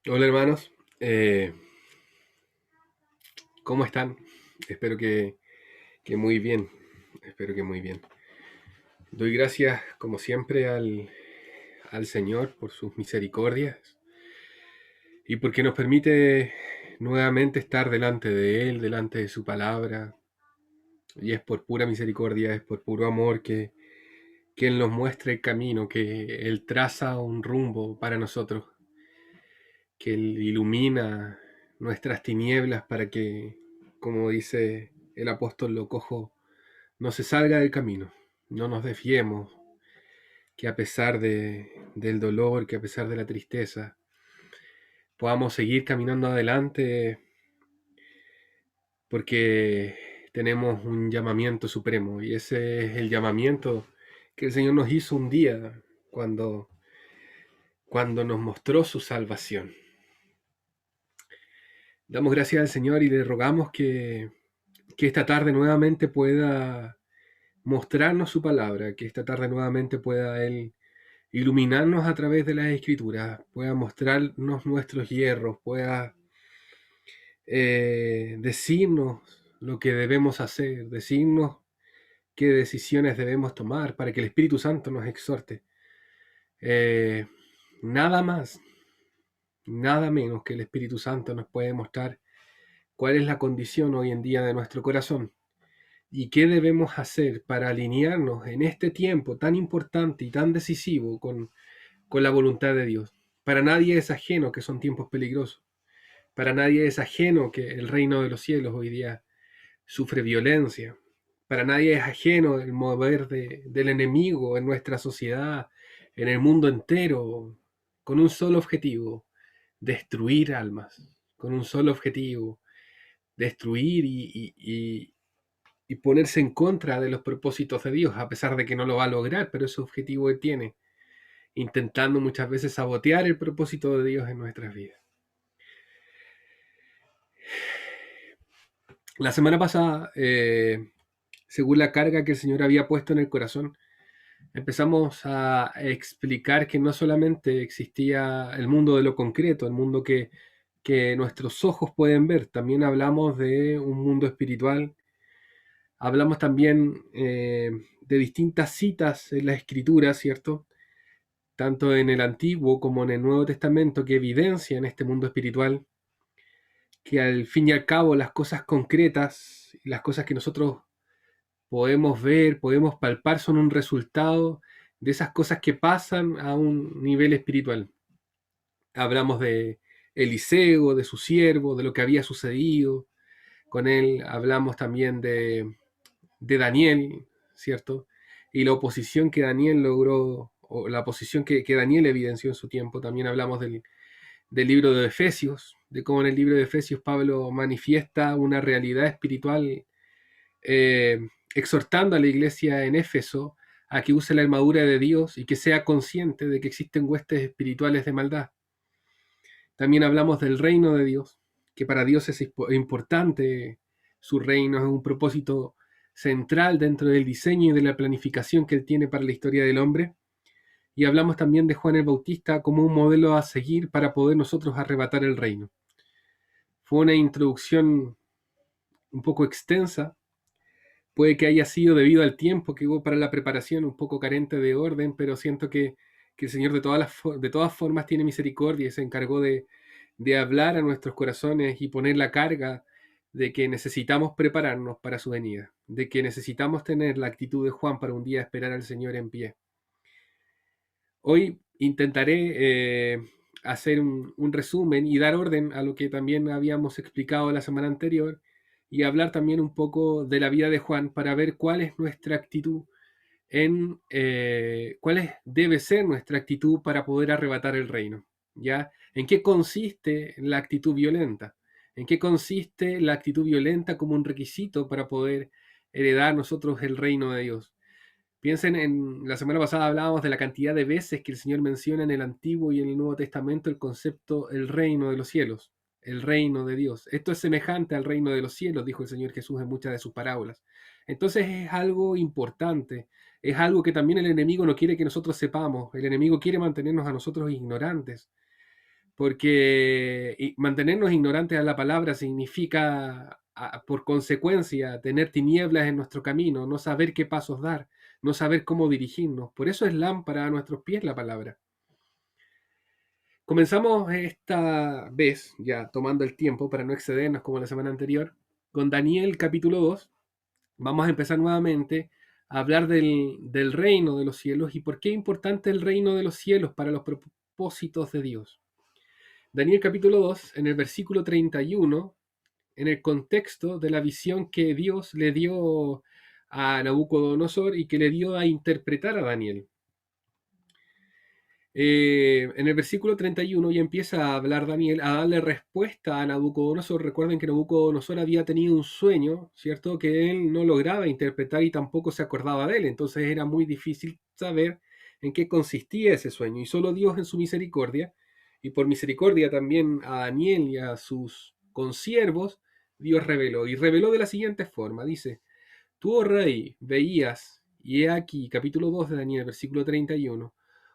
Hola hermanos, Eh, ¿cómo están? Espero que muy bien, espero que muy bien. Doy gracias como siempre al Señor por sus misericordias y porque nos permite nuevamente estar delante de Él, delante de su palabra. Y es por pura misericordia, es por puro amor que Él nos muestra el camino, que Él traza un rumbo para nosotros, que Él ilumina nuestras tinieblas para que, como dice el apóstol lo cojo, no se salga del camino, no nos desviemos, que a pesar del dolor, que a pesar de la tristeza, podamos seguir caminando adelante porque tenemos un llamamiento supremo y ese es el llamamiento que el Señor nos hizo un día cuando, cuando nos mostró su salvación. Damos gracias al Señor y le rogamos que esta tarde nuevamente pueda mostrarnos su palabra, que esta tarde nuevamente pueda Él iluminarnos a través de las escrituras, pueda mostrarnos nuestros hierros, pueda decirnos lo que debemos hacer, decirnos qué decisiones debemos tomar para que el Espíritu Santo nos exhorte. Eh, Nada más, nada menos que el Espíritu Santo nos puede mostrar cuál es la condición hoy en día de nuestro corazón y qué debemos hacer para alinearnos en este tiempo tan importante y tan decisivo con la voluntad de Dios. Para nadie es ajeno que son tiempos peligrosos. Para nadie es ajeno que el reino de los cielos hoy día sufre violencia. Para nadie es ajeno el mover del enemigo en nuestra sociedad, en el mundo entero, con un solo objetivo, destruir almas, con un solo objetivo, destruir y ponerse en contra de los propósitos de Dios, a pesar de que no lo va a lograr, pero ese objetivo él tiene, intentando muchas veces sabotear el propósito de Dios en nuestras vidas. La semana pasada, según la carga que el Señor había puesto en el corazón, empezamos a explicar que no solamente existía el mundo de lo concreto, el mundo que nuestros ojos pueden ver, también hablamos de un mundo espiritual, hablamos también de distintas citas en la Escritura, ¿cierto? Tanto en el Antiguo como en el Nuevo Testamento, que evidencian este mundo espiritual, que al fin y al cabo las cosas concretas, las cosas que nosotros podemos ver, podemos palpar, son un resultado de esas cosas que pasan a un nivel espiritual. Hablamos de Eliseo, de su siervo, de lo que había sucedido con él. Hablamos también de Daniel, ¿cierto? Y la oposición que Daniel logró, o la posición que Daniel evidenció en su tiempo. También hablamos del libro de Efesios, de cómo en el libro de Efesios Pablo manifiesta una realidad espiritual eh, exhortando a la iglesia en Éfeso a que use la armadura de Dios y que sea consciente de que existen huestes espirituales de maldad. También hablamos del reino de Dios, que para Dios es importante su reino, es un propósito central dentro del diseño y de la planificación que Él tiene para la historia del hombre. Y hablamos también de Juan el Bautista como un modelo a seguir para poder nosotros arrebatar el reino. Fue una introducción un poco extensa, puede que haya sido debido al tiempo que hubo para la preparación, un poco carente de orden, pero siento que el Señor de todas formas tiene misericordia y se encargó de hablar a nuestros corazones y poner la carga de que necesitamos prepararnos para su venida, de que necesitamos tener la actitud de Juan para un día esperar al Señor en pie. Hoy intentaré hacer un resumen y dar orden a lo que también habíamos explicado la semana anterior y hablar también un poco de la vida de Juan para ver cuál es nuestra actitud debe ser nuestra actitud para poder arrebatar el reino. ¿Ya? ¿En qué consiste la actitud violenta? ¿En qué consiste la actitud violenta como un requisito para poder heredar nosotros el reino de Dios? Piensen en la semana pasada hablábamos de la cantidad de veces que el Señor menciona en el Antiguo y en el Nuevo Testamento el concepto el reino de los cielos, el reino de Dios. Esto es semejante al reino de los cielos, dijo el Señor Jesús en muchas de sus parábolas. Entonces es algo importante, es algo que también el enemigo no quiere que nosotros sepamos, el enemigo quiere mantenernos a nosotros ignorantes, porque mantenernos ignorantes a la palabra significa, por consecuencia, tener tinieblas en nuestro camino, no saber qué pasos dar, no saber cómo dirigirnos. Por eso es lámpara a nuestros pies la palabra. Comenzamos esta vez, ya tomando el tiempo para no excedernos como la semana anterior, con Daniel capítulo 2. Vamos a empezar nuevamente a hablar del reino de los cielos y por qué es importante el reino de los cielos para los propósitos de Dios. Daniel capítulo 2, en el versículo 31, en el contexto de la visión que Dios le dio a Nabucodonosor y que le dio a interpretar a Daniel. En el versículo 31 ya empieza a hablar Daniel, a darle respuesta a Nabucodonosor. Recuerden que Nabucodonosor había tenido un sueño, ¿cierto? Que él no lograba interpretar y tampoco se acordaba de él. Entonces era muy difícil saber en qué consistía ese sueño. Y solo Dios en su misericordia, y por misericordia también a Daniel y a sus consiervos, Dios reveló. Y reveló de la siguiente forma. Dice, tú, oh rey, veías, y he aquí, capítulo 2 de Daniel, versículo 31,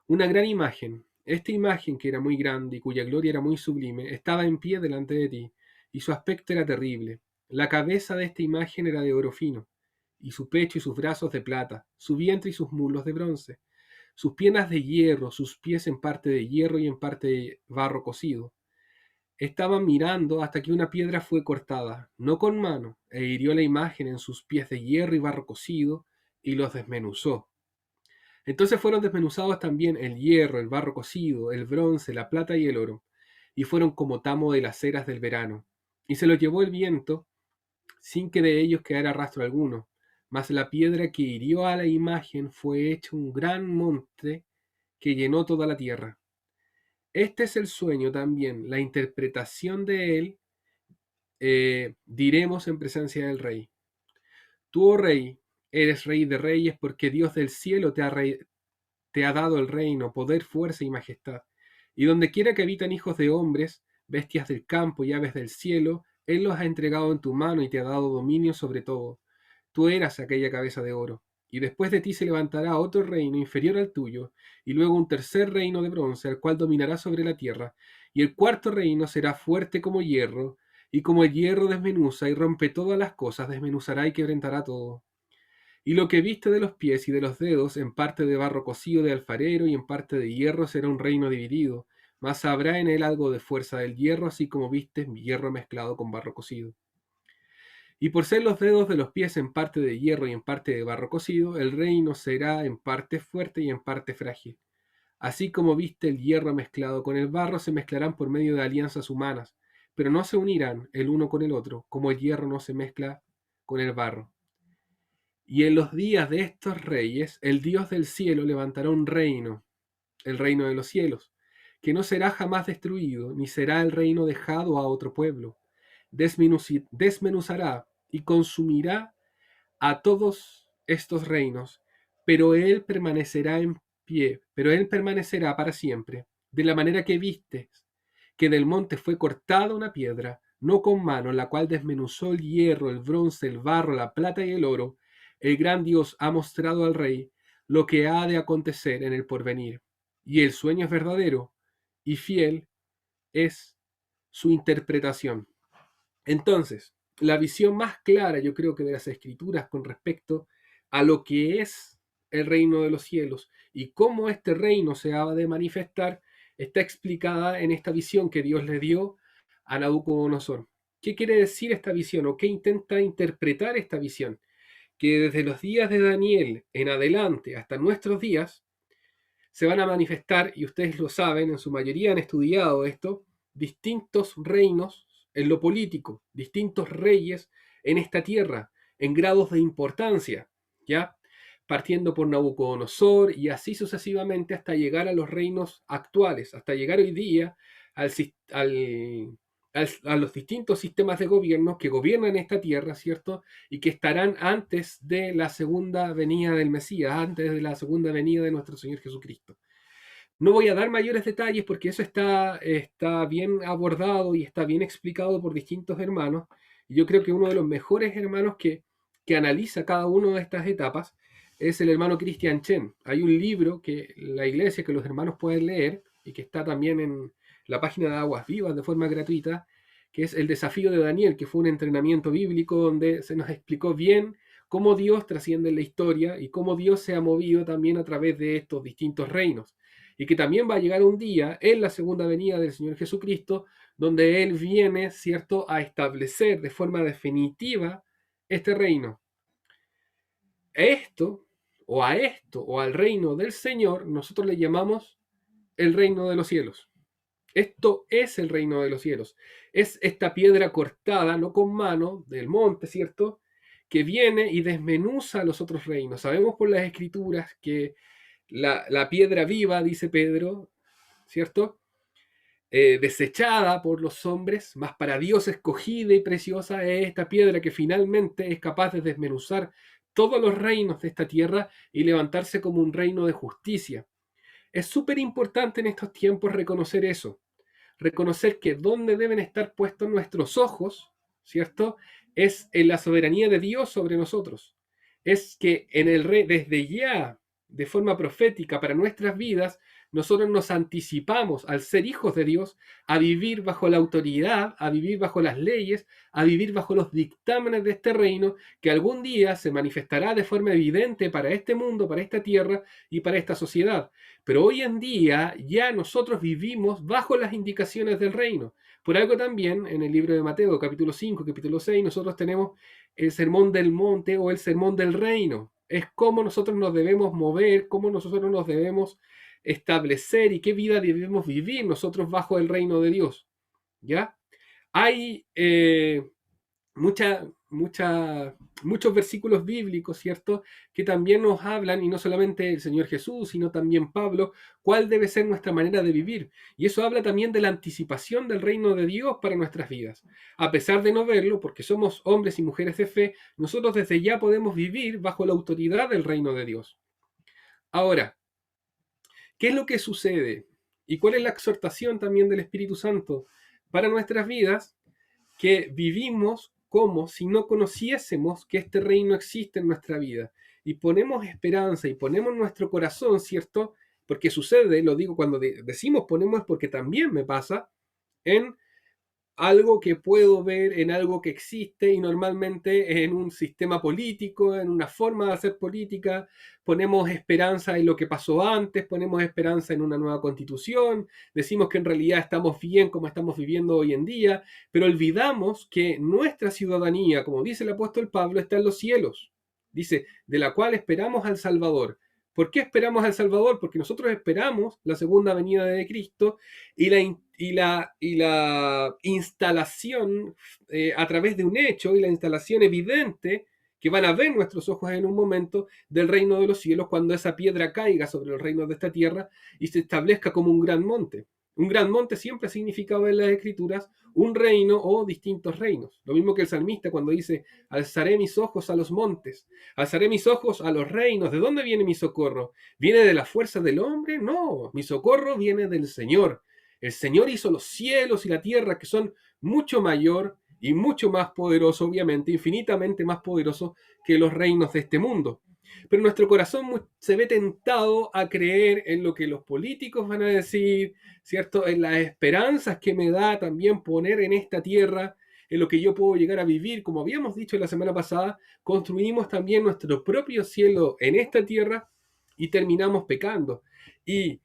una gran imagen. Esta imagen, que era muy grande y cuya gloria era muy sublime, estaba en pie delante de ti, y su aspecto era terrible. La cabeza de esta imagen era de oro fino, y su pecho y sus brazos de plata, su vientre y sus muslos de bronce, sus piernas de hierro, sus pies en parte de hierro y en parte de barro cocido. Estaban mirando hasta que una piedra fue cortada, no con mano, e hirió la imagen en sus pies de hierro y barro cocido, y los desmenuzó. Entonces fueron desmenuzados también el hierro, el barro cocido, el bronce, la plata y el oro, y fueron como tamo de las eras del verano. Y se los llevó el viento, sin que de ellos quedara rastro alguno. Mas la piedra que hirió a la imagen fue hecha un gran monte que llenó toda la tierra. Este es el sueño también, la interpretación de él, diremos en presencia del rey. Tú, oh rey, eres rey de reyes porque Dios del cielo te ha dado el reino, poder, fuerza y majestad. Y donde quiera que habitan hijos de hombres, bestias del campo y aves del cielo, Él los ha entregado en tu mano y te ha dado dominio sobre todo. Tú eras aquella cabeza de oro. Y después de ti se levantará otro reino inferior al tuyo, y luego un tercer reino de bronce, al cual dominará sobre la tierra. Y el cuarto reino será fuerte como hierro, y como el hierro desmenuza y rompe todas las cosas, desmenuzará y quebrantará todo. Y lo que viste de los pies y de los dedos, en parte de barro cocido de alfarero y en parte de hierro, será un reino dividido, mas habrá en él algo de fuerza del hierro, así como viste hierro mezclado con barro cocido. Y por ser los dedos de los pies en parte de hierro y en parte de barro cocido, el reino será en parte fuerte y en parte frágil. Así como viste el hierro mezclado con el barro, se mezclarán por medio de alianzas humanas, pero no se unirán el uno con el otro, como el hierro no se mezcla con el barro. Y en los días de estos reyes, el Dios del cielo levantará un reino, el reino de los cielos, que no será jamás destruido, ni será el reino dejado a otro pueblo. Desmenuzará y consumirá a todos estos reinos, pero él permanecerá en pie, pero él permanecerá para siempre, de la manera que viste que del monte fue cortada una piedra, no con mano, la cual desmenuzó el hierro, el bronce, el barro, la plata y el oro. El gran Dios ha mostrado al rey lo que ha de acontecer en el porvenir. Y el sueño es verdadero y fiel es su interpretación. Entonces, la visión más clara, yo creo que de las escrituras con respecto a lo que es el reino de los cielos y cómo este reino se ha de manifestar, está explicada en esta visión que Dios le dio a Nabucodonosor. ¿Qué quiere decir esta visión o qué intenta interpretar esta visión? Que desde los días de Daniel en adelante hasta nuestros días se van a manifestar, y ustedes lo saben, en su mayoría han estudiado esto, distintos reinos en lo político, distintos reyes en esta tierra, en grados de importancia, ¿ya? Partiendo por Nabucodonosor y así sucesivamente hasta llegar a los reinos actuales, hasta llegar hoy día al, a los distintos sistemas de gobierno que gobiernan esta tierra, ¿cierto? Y que estarán antes de la segunda venida del Mesías, antes de la segunda venida de nuestro Señor Jesucristo. No voy a dar mayores detalles porque eso está bien abordado y está bien explicado por distintos hermanos. Y yo creo que uno de los mejores hermanos que analiza cada una de estas etapas es el hermano Christian Chen. Hay un libro que la iglesia, que los hermanos pueden leer y que está también en la página de Aguas Vivas de forma gratuita, que es el desafío de Daniel, que fue un entrenamiento bíblico donde se nos explicó bien cómo Dios trasciende en la historia y cómo Dios se ha movido también a través de estos distintos reinos. Y que también va a llegar un día en la segunda venida del Señor Jesucristo, donde Él viene, ¿cierto?, a establecer de forma definitiva este reino. Esto, o al reino del Señor, nosotros le llamamos el reino de los cielos. Esto es el reino de los cielos. Es esta piedra cortada, no con mano, del monte, ¿cierto?, que viene y desmenuza los otros reinos. Sabemos por las escrituras que la piedra viva, dice Pedro, ¿cierto?, desechada por los hombres, mas para Dios escogida y preciosa es esta piedra que finalmente es capaz de desmenuzar todos los reinos de esta tierra y levantarse como un reino de justicia. Es súper importante en estos tiempos reconocer eso, reconocer que donde deben estar puestos nuestros ojos, ¿cierto?, es en la soberanía de Dios sobre nosotros. Es que en el rey, desde ya, de forma profética para nuestras vidas, nosotros nos anticipamos al ser hijos de Dios a vivir bajo la autoridad, a vivir bajo las leyes, a vivir bajo los dictámenes de este reino que algún día se manifestará de forma evidente para este mundo, para esta tierra y para esta sociedad. Pero hoy en día ya nosotros vivimos bajo las indicaciones del reino. Por algo también en el libro de Mateo, capítulo 5, capítulo 6, nosotros tenemos el sermón del monte o el sermón del reino. Es cómo nosotros nos debemos mover, cómo nosotros nos debemos establecer y qué vida debemos vivir nosotros bajo el reino de Dios. ¿Ya? Hay muchos versículos bíblicos, ¿cierto?, que también nos hablan, y no solamente el Señor Jesús, sino también Pablo, cuál debe ser nuestra manera de vivir. Y eso habla también de la anticipación del reino de Dios para nuestras vidas. A pesar de no verlo, porque somos hombres y mujeres de fe, nosotros desde ya podemos vivir bajo la autoridad del reino de Dios. Ahora, ¿qué es lo que sucede? ¿Y cuál es la exhortación también del Espíritu Santo para nuestras vidas? Que vivimos como si no conociésemos que este reino existe en nuestra vida. Y ponemos esperanza y ponemos nuestro corazón, ¿cierto? Porque sucede, lo digo cuando decimos ponemos es porque también me pasa, en algo que puedo ver, en algo que existe y normalmente en un sistema político, en una forma de hacer política. Ponemos esperanza en lo que pasó antes, ponemos esperanza en una nueva constitución, decimos que en realidad estamos bien como estamos viviendo hoy en día, pero olvidamos que nuestra ciudadanía, como dice el apóstol Pablo, está en los cielos. Dice, de la cual esperamos al Salvador. ¿Por qué esperamos al Salvador? Porque nosotros esperamos la segunda venida de Cristo y la instalación a través de un hecho y la instalación evidente que van a ver nuestros ojos en un momento del reino de los cielos cuando esa piedra caiga sobre los reinos de esta tierra y se establezca como un gran monte. Un gran monte siempre ha significado en las escrituras un reino o distintos reinos. Lo mismo que el salmista cuando dice, alzaré mis ojos a los montes, alzaré mis ojos a los reinos. ¿De dónde viene mi socorro? ¿Viene de la fuerza del hombre? No, mi socorro viene del Señor. El Señor hizo los cielos y la tierra, que son mucho mayor y mucho más poderoso, obviamente, infinitamente más poderoso que los reinos de este mundo. Pero nuestro corazón se ve tentado a creer en lo que los políticos van a decir, ¿cierto? En las esperanzas que me da también poner en esta tierra, en lo que yo puedo llegar a vivir. Como habíamos dicho la semana pasada, construimos también nuestro propio cielo en esta tierra y terminamos pecando. Y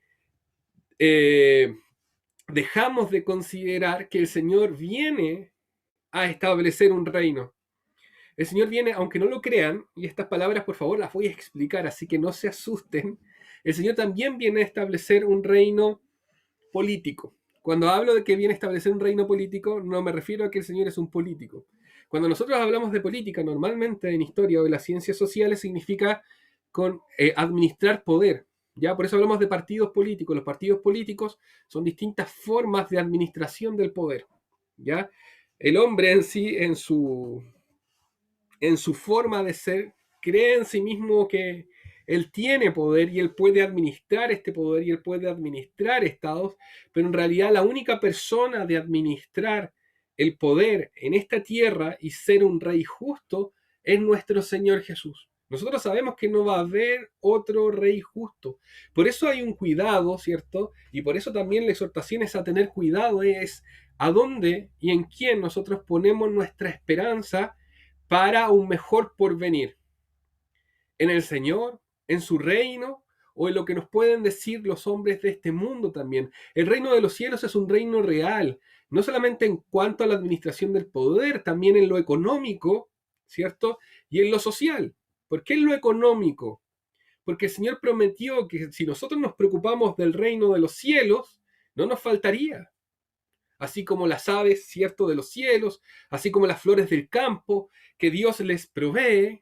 dejamos de considerar que el Señor viene a establecer un reino. El Señor viene, aunque no lo crean, y estas palabras por favor las voy a explicar, así que no se asusten, el Señor también viene a establecer un reino político. Cuando hablo de que viene a establecer un reino político, no me refiero a que el Señor es un político. Cuando nosotros hablamos de política, normalmente en historia o en las ciencias sociales, significa administrar poder. ¿Ya? Por eso hablamos de partidos políticos. Los partidos políticos son distintas formas de administración del poder. ¿Ya? El hombre en sí, en su forma de ser, cree en sí mismo que él tiene poder y él puede administrar este poder y él puede administrar estados, pero en realidad la única persona de administrar el poder en esta tierra y ser un rey justo es nuestro Señor Jesús. Nosotros sabemos que no va a haber otro rey justo. Por eso hay un cuidado, ¿cierto? Y por eso también la exhortación es a tener cuidado, es a dónde y en quién nosotros ponemos nuestra esperanza para un mejor porvenir. ¿En el Señor? ¿En su reino? ¿O en lo que nos pueden decir los hombres de este mundo también? El reino de los cielos es un reino real, no solamente en cuanto a la administración del poder, también en lo económico, ¿cierto? Y en lo social. ¿Por qué en lo económico? Porque el Señor prometió que si nosotros nos preocupamos del reino de los cielos, no nos faltaría. Así como las aves, ¿cierto?, de los cielos, así como las flores del campo, que Dios les provee,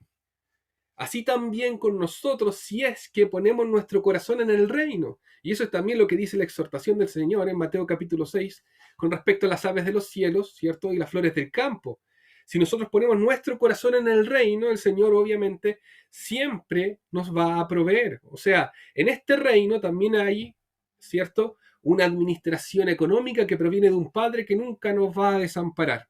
así también con nosotros si es que ponemos nuestro corazón en el reino. Y eso es también lo que dice la exhortación del Señor en Mateo capítulo 6 con respecto a las aves de los cielos, ¿cierto? Y las flores del campo. Si nosotros ponemos nuestro corazón en el reino, el Señor obviamente siempre nos va a proveer. O sea, en este reino también hay, ¿cierto?, una administración económica que proviene de un Padre que nunca nos va a desamparar.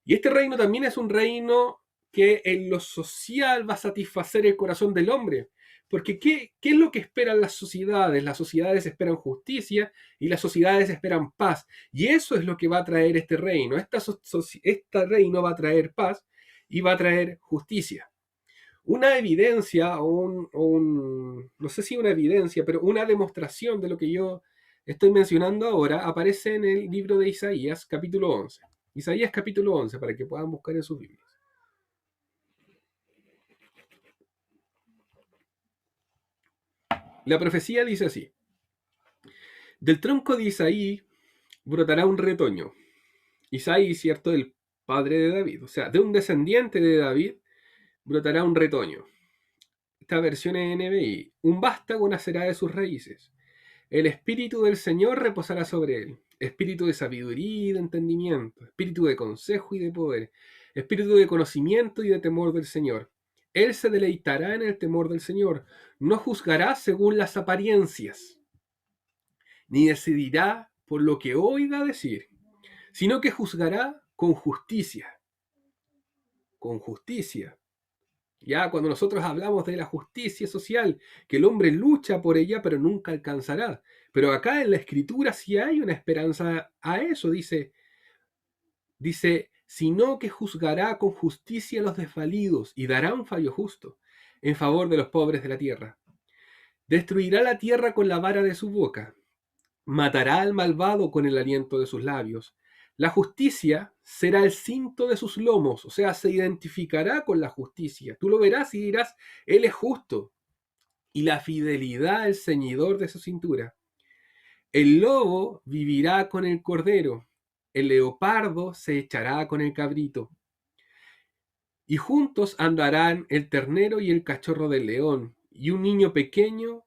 Y este reino también es un reino que en lo social va a satisfacer el corazón del hombre. Porque ¿qué es lo que esperan las sociedades? Las sociedades esperan justicia y las sociedades esperan paz. Y eso es lo que va a traer este reino. Este reino va a traer paz y va a traer justicia. Una evidencia, no sé si una evidencia, pero una demostración de lo que yo estoy mencionando ahora aparece en el libro de Isaías, capítulo 11. Isaías capítulo 11, para que puedan buscar en sus Biblias. La profecía dice así: del tronco de Isaí brotará un retoño. Isaí, cierto, el padre de David. O sea, de un descendiente de David brotará un retoño. Esta versión es NBI. Un vástago nacerá de sus raíces. El espíritu del Señor reposará sobre él. Espíritu de sabiduría y de entendimiento. Espíritu de consejo y de poder. Espíritu de conocimiento y de temor del Señor. Él se deleitará en el temor del Señor. No juzgará según las apariencias, ni decidirá por lo que oiga decir, sino que juzgará con justicia. Con justicia. Ya cuando nosotros hablamos de la justicia social, que el hombre lucha por ella, pero nunca alcanzará. Pero acá en la escritura sí hay una esperanza a eso, dice, sino que juzgará con justicia a los desvalidos y dará un fallo justo en favor de los pobres de la tierra. Destruirá la tierra con la vara de su boca, matará al malvado con el aliento de sus labios. La justicia será el cinto de sus lomos, o sea, se identificará con la justicia. Tú lo verás y dirás, Él es justo. Y la fidelidad el ceñidor de su cintura. El lobo vivirá con el cordero, el leopardo se echará con el cabrito. Y juntos andarán el ternero y el cachorro del león, y un niño pequeño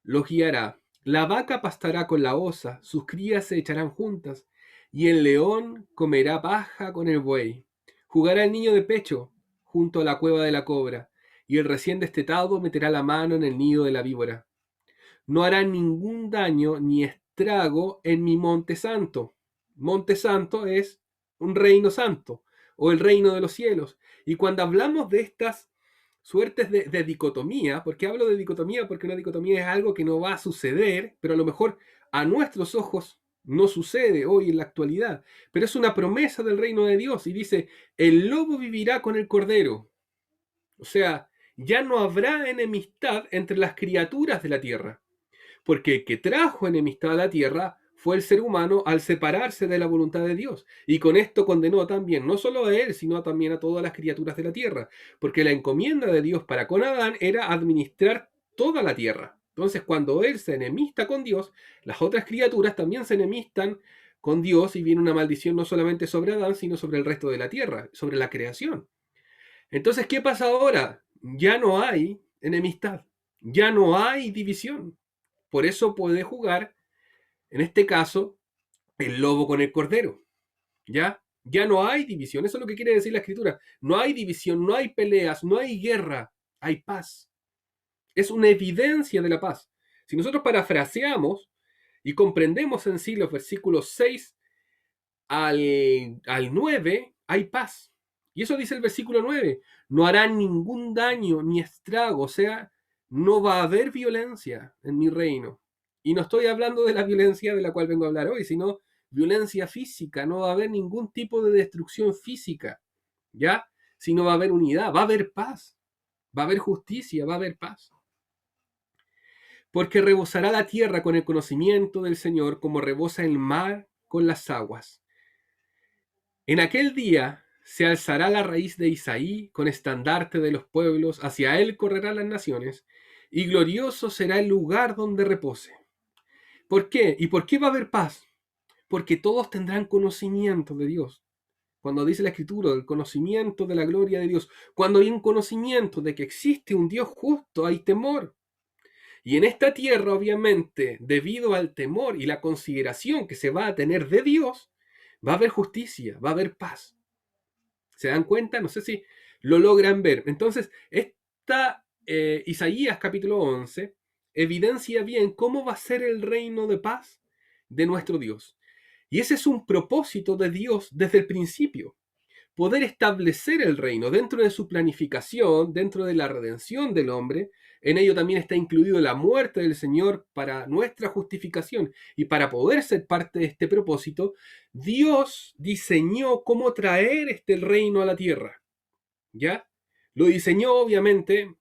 los guiará. La vaca pastará con la osa, sus crías se echarán juntas, y el león comerá paja con el buey. Jugará el niño de pecho junto a la cueva de la cobra, y el recién destetado meterá la mano en el nido de la víbora. No hará ningún daño ni estrago en mi monte santo. Monte santo es un reino santo, o el reino de los cielos. Y cuando hablamos de estas suertes de dicotomía, ¿por qué hablo de dicotomía? Porque una dicotomía es algo que no va a suceder, pero a lo mejor a nuestros ojos no sucede hoy en la actualidad, pero es una promesa del reino de Dios y dice, el lobo vivirá con el cordero. O sea, ya no habrá enemistad entre las criaturas de la tierra, porque el que trajo enemistad a la tierra fue el ser humano al separarse de la voluntad de Dios. Y con esto condenó también, no solo a él, sino también a todas las criaturas de la tierra. Porque la encomienda de Dios para con Adán era administrar toda la tierra. Entonces, cuando él se enemista con Dios, las otras criaturas también se enemistan con Dios y viene una maldición no solamente sobre Adán, sino sobre el resto de la tierra, sobre la creación. Entonces, ¿qué pasa ahora? Ya no hay enemistad, ya no hay división. Por eso puede jugar, en este caso, el lobo con el cordero. ¿Ya? Ya no hay división. Eso es lo que quiere decir la escritura. No hay división, no hay peleas, no hay guerra, hay paz. Es una evidencia de la paz. Si nosotros parafraseamos y comprendemos en sí los versículos 6 al 9, hay paz. Y eso dice el versículo 9. No harán ningún daño ni estrago, o sea, no va a haber violencia en mi reino. Y no estoy hablando de la violencia de la cual vengo a hablar hoy, sino violencia física. No va a haber ningún tipo de destrucción física, ¿ya? Sino va a haber unidad, va a haber paz, va a haber justicia, va a haber paz. Porque rebosará la tierra con el conocimiento del Señor, como rebosa el mar con las aguas. En aquel día se alzará la raíz de Isaí con estandarte de los pueblos, hacia él correrán las naciones, y glorioso será el lugar donde repose. ¿Por qué? ¿Y por qué va a haber paz? Porque todos tendrán conocimiento de Dios. Cuando dice la Escritura, el conocimiento de la gloria de Dios, cuando hay un conocimiento de que existe un Dios justo, hay temor. Y en esta tierra, obviamente, debido al temor y la consideración que se va a tener de Dios, va a haber justicia, va a haber paz. ¿Se dan cuenta? No sé si lo logran ver. Entonces, esta Isaías capítulo 11 evidencia bien cómo va a ser el reino de paz de nuestro Dios. Y ese es un propósito de Dios desde el principio. Poder establecer el reino dentro de su planificación, dentro de la redención del hombre. En ello también está incluido la muerte del Señor para nuestra justificación. Y para poder ser parte de este propósito, Dios diseñó cómo traer este reino a la tierra. ¿Ya? Lo diseñó obviamente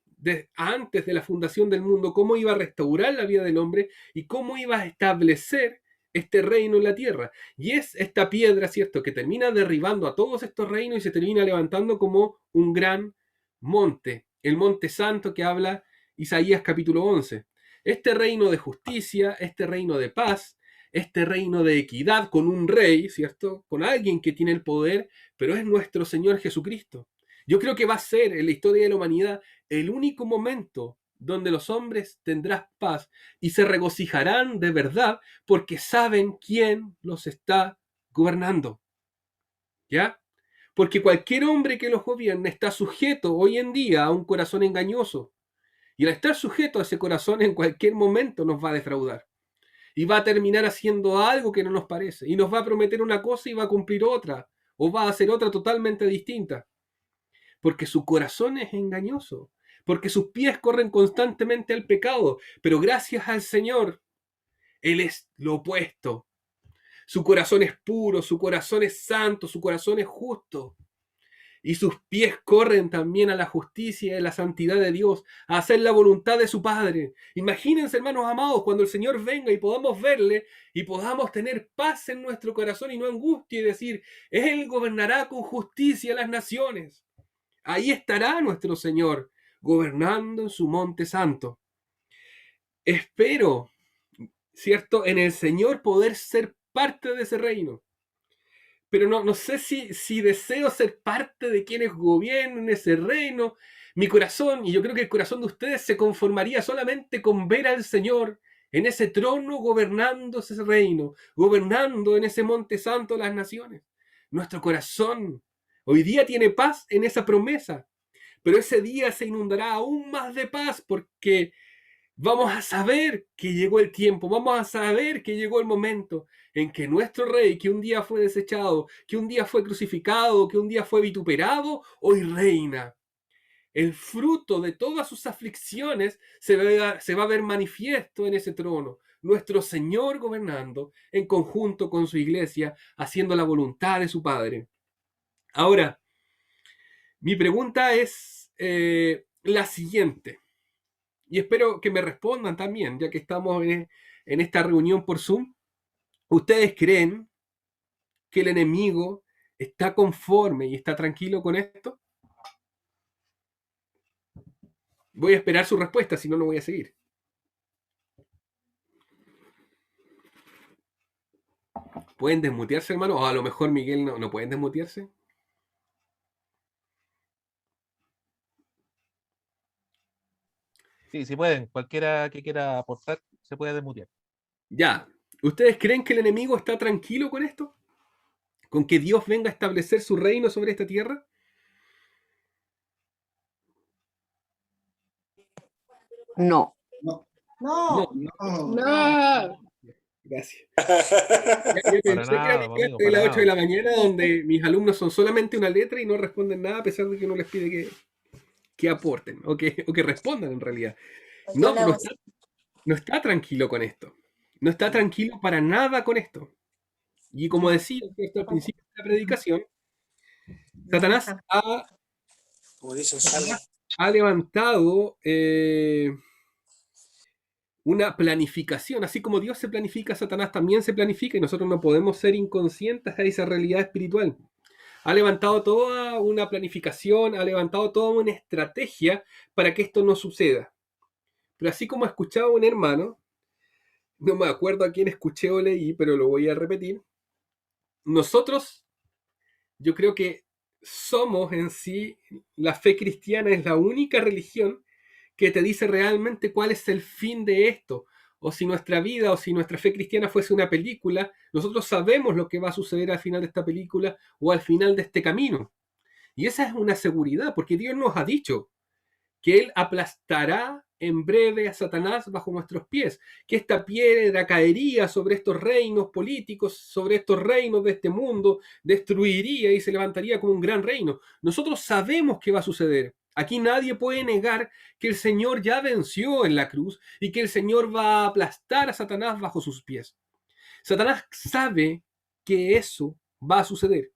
antes de la fundación del mundo, cómo iba a restaurar la vida del hombre y cómo iba a establecer este reino en la tierra. Y es esta piedra, ¿cierto?, que termina derribando a todos estos reinos y se termina levantando como un gran monte, el monte santo que habla Isaías capítulo 11. Este reino de justicia, este reino de paz, este reino de equidad con un rey, ¿cierto?, con alguien que tiene el poder, pero es nuestro Señor Jesucristo. Yo creo que va a ser en la historia de la humanidad el único momento donde los hombres tendrán paz y se regocijarán de verdad porque saben quién los está gobernando. ¿Ya? Porque cualquier hombre que los gobierne está sujeto hoy en día a un corazón engañoso. Y al estar sujeto a ese corazón en cualquier momento nos va a defraudar. Y va a terminar haciendo algo que no nos parece. Y nos va a prometer una cosa y va a cumplir otra. O va a hacer otra totalmente distinta. Porque su corazón es engañoso, porque sus pies corren constantemente al pecado, pero gracias al Señor, Él es lo opuesto. Su corazón es puro, su corazón es santo, su corazón es justo. Y sus pies corren también a la justicia y a la santidad de Dios, a hacer la voluntad de su Padre. Imagínense, hermanos amados, cuando el Señor venga y podamos verle y podamos tener paz en nuestro corazón y no angustia y decir, Él gobernará con justicia las naciones. Ahí estará nuestro Señor, gobernando en su monte santo. Espero, ¿cierto?, en el Señor poder ser parte de ese reino. Pero no sé si deseo ser parte de quienes gobiernan ese reino. Mi corazón, y yo creo que el corazón de ustedes se conformaría solamente con ver al Señor en ese trono gobernando ese reino, gobernando en ese monte santo las naciones. Nuestro corazón hoy día tiene paz en esa promesa. Pero ese día se inundará aún más de paz porque vamos a saber que llegó el tiempo, vamos a saber que llegó el momento en que nuestro rey, que un día fue desechado, que un día fue crucificado, que un día fue vituperado, hoy reina. El fruto de todas sus aflicciones se va a ver manifiesto en ese trono. Nuestro Señor gobernando en conjunto con su iglesia, haciendo la voluntad de su Padre. Ahora, mi pregunta es la siguiente, y espero que me respondan también, ya que estamos en esta reunión por Zoom. ¿Ustedes creen que el enemigo está conforme y está tranquilo con esto? Voy a esperar su respuesta, si no, no voy a seguir. ¿Pueden desmutearse, hermano? O a lo mejor Miguel no pueden desmutearse. Sí, sí pueden. Cualquiera que quiera aportar se puede desmutear. Ya. ¿Ustedes creen que el enemigo está tranquilo con esto? ¿Con que Dios venga a establecer su reino sobre esta tierra? No. No. No. No. Gracias. Yo Para pensé que era mi nada, clase amigo, de para las 8 de nada. la mañana donde mis alumnos son solamente una letra y no responden nada a pesar de que uno les pide que aporten o que respondan en realidad. Aquí No, hablamos. no está tranquilo con esto. No está tranquilo para nada con esto. Y como decía ¿cierto? Al principio de la predicación, Satanás Como dice un salmo. ha levantado una planificación. Así como Dios se planifica, Satanás también se planifica y nosotros no podemos ser inconscientes a esa realidad espiritual. Ha levantado toda una planificación, ha levantado toda una estrategia para que esto no suceda. Pero así como escuchaba un hermano, no me acuerdo a quién escuché o leí, pero lo voy a repetir, nosotros, yo creo que somos en sí, la fe cristiana es la única religión que te dice realmente cuál es el fin de esto. O si nuestra vida o si nuestra fe cristiana fuese una película, nosotros sabemos lo que va a suceder al final de esta película o al final de este camino. Y esa es una seguridad, porque Dios nos ha dicho que Él aplastará en breve a Satanás bajo nuestros pies, que esta piedra caería sobre estos reinos políticos, sobre estos reinos de este mundo, destruiría y se levantaría como un gran reino. Nosotros sabemos qué va a suceder. Aquí nadie puede negar que el Señor ya venció en la cruz y que el Señor va a aplastar a Satanás bajo sus pies. Satanás sabe que eso va a suceder,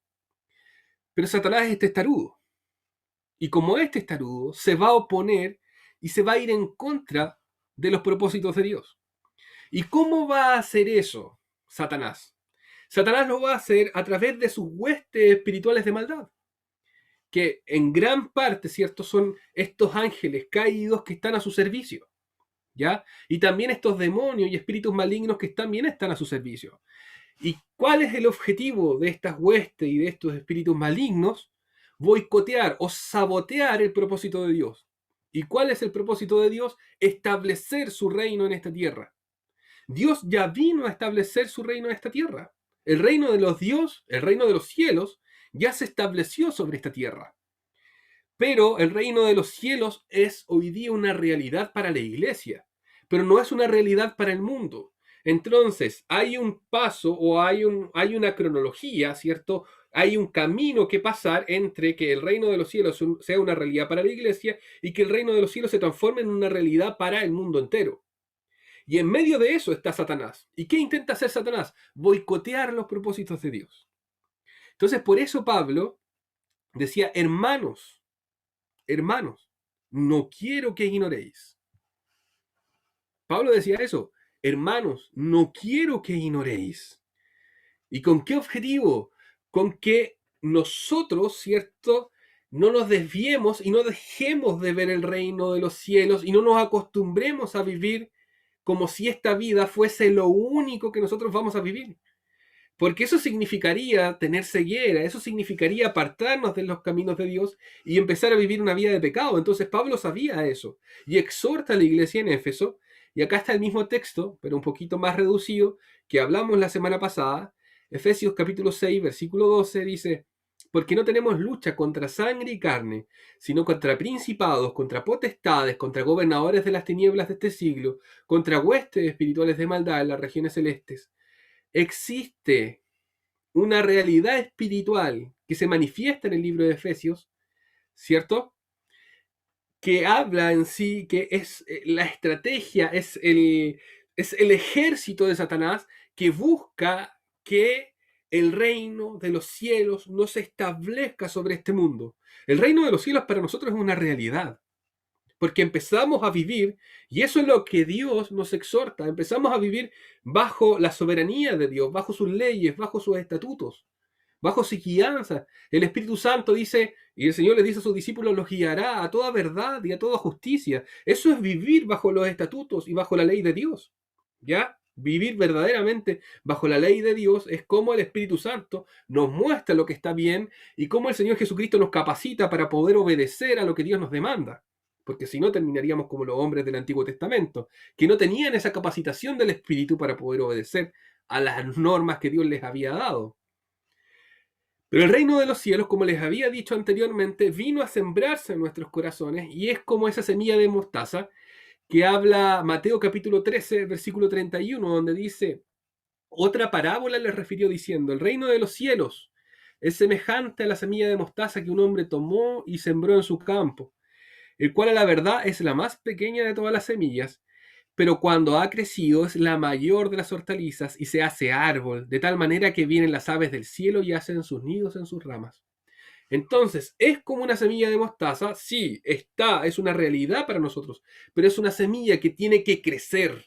pero Satanás es testarudo. Y como este testarudo se va a oponer y se va a ir en contra de los propósitos de Dios. ¿Y cómo va a hacer eso Satanás? Satanás lo va a hacer a través de sus huestes espirituales de maldad, que en gran parte, ¿cierto?, son estos ángeles caídos que están a su servicio, ¿ya? Y también estos demonios y espíritus malignos que también están a su servicio. ¿Y cuál es el objetivo de estas huestes y de estos espíritus malignos? Boicotear o sabotear el propósito de Dios. ¿Y cuál es el propósito de Dios? Establecer su reino en esta tierra. Dios ya vino a establecer su reino en esta tierra. El reino de los dioses, el reino de los cielos, ya se estableció sobre esta tierra. Pero el reino de los cielos es hoy día una realidad para la iglesia, pero no es una realidad para el mundo. Entonces, hay un paso o hay una cronología, ¿cierto? Hay un camino que pasar entre que el reino de los cielos sea una realidad para la iglesia y que el reino de los cielos se transforme en una realidad para el mundo entero. Y en medio de eso está Satanás. ¿Y qué intenta hacer Satanás? Boicotear los propósitos de Dios. Entonces, por eso Pablo decía, hermanos, no quiero que ignoréis. Pablo decía eso, hermanos, no quiero que ignoréis. ¿Y con qué objetivo? Con que nosotros, ¿cierto?, no nos desviemos y no dejemos de ver el reino de los cielos y no nos acostumbremos a vivir como si esta vida fuese lo único que nosotros vamos a vivir. Porque eso significaría tener ceguera, eso significaría apartarnos de los caminos de Dios y empezar a vivir una vida de pecado. Entonces Pablo sabía eso y exhorta a la iglesia en Éfeso, y acá está el mismo texto, pero un poquito más reducido, que hablamos la semana pasada. Efesios capítulo 6, versículo 12 dice, porque no tenemos lucha contra sangre y carne, sino contra principados, contra potestades, contra gobernadores de las tinieblas de este siglo, contra huestes espirituales de maldad en las regiones celestes. Existe una realidad espiritual que se manifiesta en el libro de Efesios, ¿cierto? Que habla en sí, que es la estrategia, es el ejército de Satanás que busca que el reino de los cielos no se establezca sobre este mundo. El reino de los cielos para nosotros es una realidad, porque empezamos a vivir, y eso es lo que Dios nos exhorta, empezamos a vivir bajo la soberanía de Dios, bajo sus leyes, bajo sus estatutos, bajo su guianza. El Espíritu Santo dice, y el Señor les dice a sus discípulos, los guiará a toda verdad y a toda justicia. Eso es vivir bajo los estatutos y bajo la ley de Dios, ¿ya? Vivir verdaderamente bajo la ley de Dios es como el Espíritu Santo nos muestra lo que está bien y cómo el Señor Jesucristo nos capacita para poder obedecer a lo que Dios nos demanda. Porque si no terminaríamos como los hombres del Antiguo Testamento, que no tenían esa capacitación del Espíritu para poder obedecer a las normas que Dios les había dado. Pero el reino de los cielos, como les había dicho anteriormente, vino a sembrarse en nuestros corazones y es como esa semilla de mostaza que habla Mateo capítulo 13, versículo 31, donde dice, Otra parábola les refirió diciendo: el reino de los cielos es semejante a la semilla de mostaza que un hombre tomó y sembró en su campo, el cual a la verdad es la más pequeña de todas las semillas, pero cuando ha crecido es la mayor de las hortalizas y se hace árbol, de tal manera que vienen las aves del cielo y hacen sus nidos en sus ramas. Entonces, ¿es como una semilla de mostaza? Sí, es una realidad para nosotros, pero es una semilla que tiene que crecer.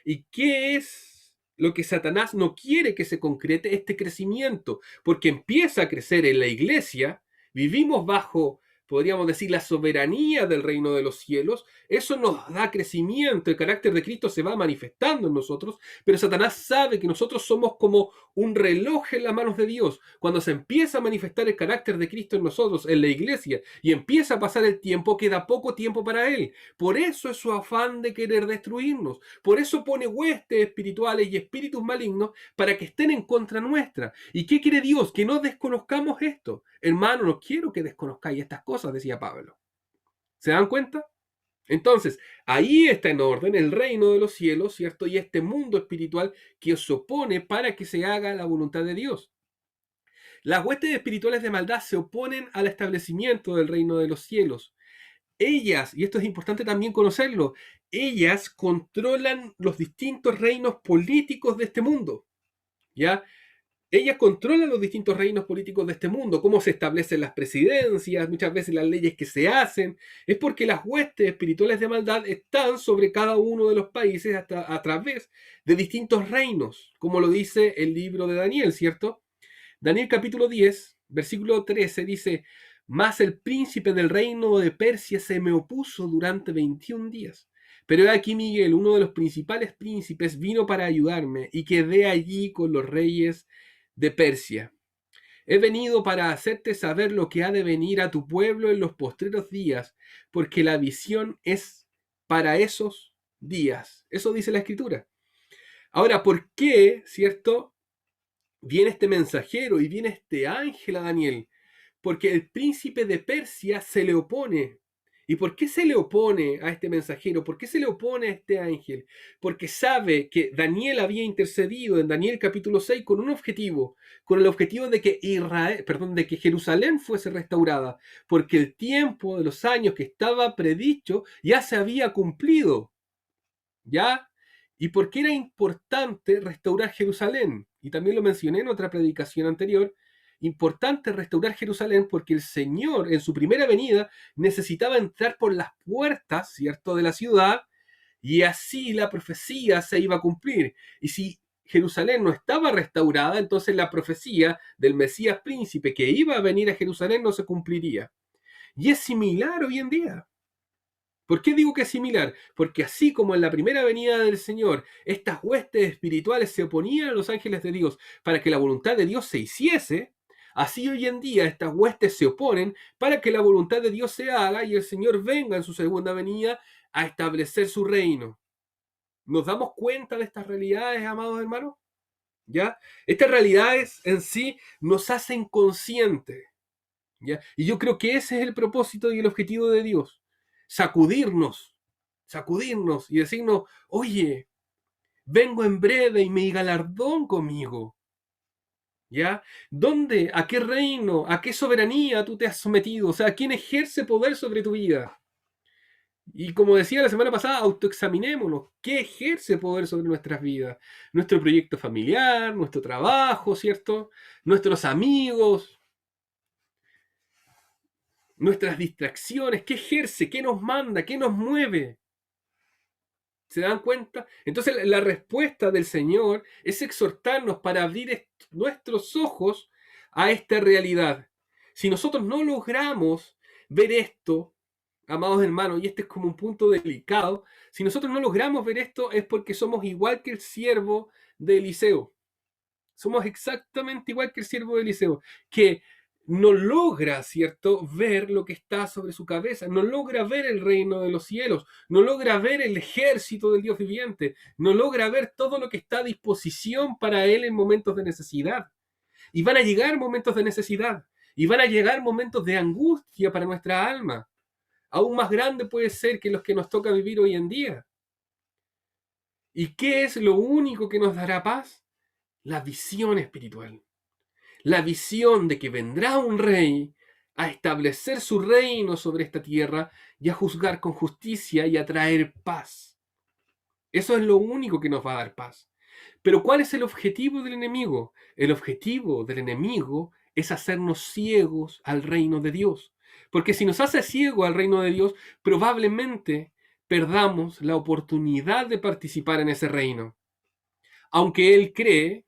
¿Y qué es lo que Satanás no quiere que se concrete? Este crecimiento, porque empieza a crecer en la iglesia, vivimos bajo, podríamos decir, la soberanía del reino de los cielos, eso nos da crecimiento, el carácter de Cristo se va manifestando en nosotros, pero Satanás sabe que nosotros somos como un reloj en las manos de Dios. Cuando se empieza a manifestar el carácter de Cristo en nosotros, en la iglesia, y empieza a pasar el tiempo, queda poco tiempo para Él. Por eso es su afán de querer destruirnos. Por eso pone huestes espirituales y espíritus malignos para que estén en contra nuestra. ¿Y qué quiere Dios? Que no desconozcamos esto. Hermano, no quiero que desconozcáis estas cosas, decía Pablo. ¿Se dan cuenta? Entonces, ahí está en orden el reino de los cielos, ¿cierto? Y este mundo espiritual que se opone para que se haga la voluntad de Dios. Las huestes espirituales de maldad se oponen al establecimiento del reino de los cielos. Ellas, y esto es importante también conocerlo, ellas controlan los distintos reinos políticos de este mundo, ¿ya? Ellas controlan los distintos reinos políticos de este mundo, cómo se establecen las presidencias, muchas veces las leyes que se hacen, es porque las huestes espirituales de maldad están sobre cada uno de los países hasta a través de distintos reinos, como lo dice el libro de Daniel, ¿cierto? Daniel capítulo 10, versículo 13 dice: mas el príncipe del reino de Persia se me opuso durante 21 días. Pero aquí Miguel, uno de los principales príncipes, vino para ayudarme y quedé allí con los reyes de Persia. He venido para hacerte saber lo que ha de venir a tu pueblo en los postreros días, porque la visión es para esos días. Eso dice la Escritura. Ahora, ¿por qué, cierto, viene este mensajero y viene este ángel a Daniel? Porque el príncipe de Persia se le opone. ¿Y por qué se le opone a este mensajero? ¿Por qué se le opone a este ángel? Porque sabe que Daniel había intercedido en Daniel capítulo 6 con un objetivo, con el objetivo de que de que Jerusalén fuese restaurada, porque el tiempo de los años que estaba predicho ya se había cumplido. ¿Ya? ¿Y por qué era importante restaurar Jerusalén? Y también lo mencioné en otra predicación anterior. Importante restaurar Jerusalén porque el Señor en su primera venida necesitaba entrar por las puertas, ¿cierto?, de la ciudad, y así la profecía se iba a cumplir. Y si Jerusalén no estaba restaurada, entonces la profecía del Mesías príncipe que iba a venir a Jerusalén no se cumpliría. Y es similar hoy en día. ¿Por qué digo que es similar? Porque así como en la primera venida del Señor, estas huestes espirituales se oponían a los ángeles de Dios para que la voluntad de Dios se hiciese, así hoy en día estas huestes se oponen para que la voluntad de Dios se haga y el Señor venga en su segunda venida a establecer su reino. ¿Nos damos cuenta de estas realidades, amados hermanos? ¿Ya? Estas realidades en sí nos hacen conscientes, ¿ya? Y yo creo que ese es el propósito y el objetivo de Dios. Sacudirnos y decirnos: oye, vengo en breve y mi galardón conmigo. ¿Ya? ¿Dónde? ¿A qué reino? ¿A qué soberanía tú te has sometido? O sea, ¿quién ejerce poder sobre tu vida? Y como decía la semana pasada, autoexaminémonos. ¿Qué ejerce poder sobre nuestras vidas? Nuestro proyecto familiar, nuestro trabajo, ¿cierto? Nuestros amigos, nuestras distracciones. ¿Qué ejerce? ¿Qué nos manda? ¿Qué nos mueve? ¿Se dan cuenta? Entonces la respuesta del Señor es exhortarnos para abrir nuestros ojos a esta realidad. Si nosotros no logramos ver esto, amados hermanos, y este es como un punto delicado, si nosotros no logramos ver esto es porque somos igual que el siervo de Eliseo. Somos exactamente igual que el siervo de Eliseo, que no logra, ¿cierto?, ver lo que está sobre su cabeza, no logra ver el reino de los cielos, no logra ver el ejército del Dios viviente, no logra ver todo lo que está a disposición para él en momentos de necesidad. Y van a llegar momentos de necesidad, y van a llegar momentos de angustia para nuestra alma. Aún más grande puede ser que los que nos toca vivir hoy en día. ¿Y qué es lo único que nos dará paz? la visión espiritual. La visión de que vendrá un rey a establecer su reino sobre esta tierra y a juzgar con justicia y a traer paz. Eso es lo único que nos va a dar paz. Pero ¿cuál es el objetivo del enemigo? El objetivo del enemigo es hacernos ciegos al reino de Dios. Porque si nos hace ciegos al reino de Dios, probablemente perdamos la oportunidad de participar en ese reino. Aunque él cree,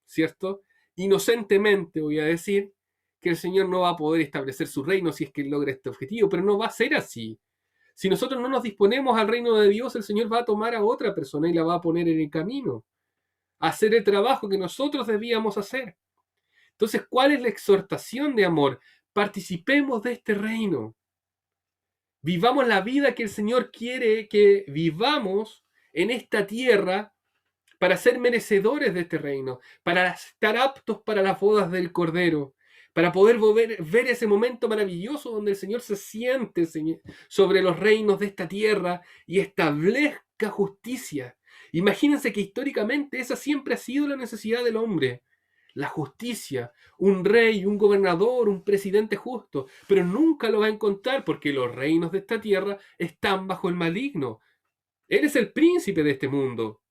¿cierto? Inocentemente voy a decir que el Señor no va a poder establecer su reino si es que él logra este objetivo, pero no va a ser así. Si nosotros no nos disponemos al reino de Dios, el Señor va a tomar a otra persona y la va a poner en el camino, a hacer el trabajo que nosotros debíamos hacer. Entonces, ¿cuál es la exhortación de amor? Participemos de este reino. Vivamos la vida que el Señor quiere que vivamos en esta tierra para ser merecedores de este reino, para estar aptos para las bodas del Cordero, para poder ver ese momento maravilloso donde el Señor se siente sobre los reinos de esta tierra y establezca justicia. Imagínense que históricamente esa siempre ha sido la necesidad del hombre. La justicia, un rey, un gobernador, un presidente justo, pero nunca lo va a encontrar porque los reinos de esta tierra están bajo el maligno. Él es el príncipe de este mundo,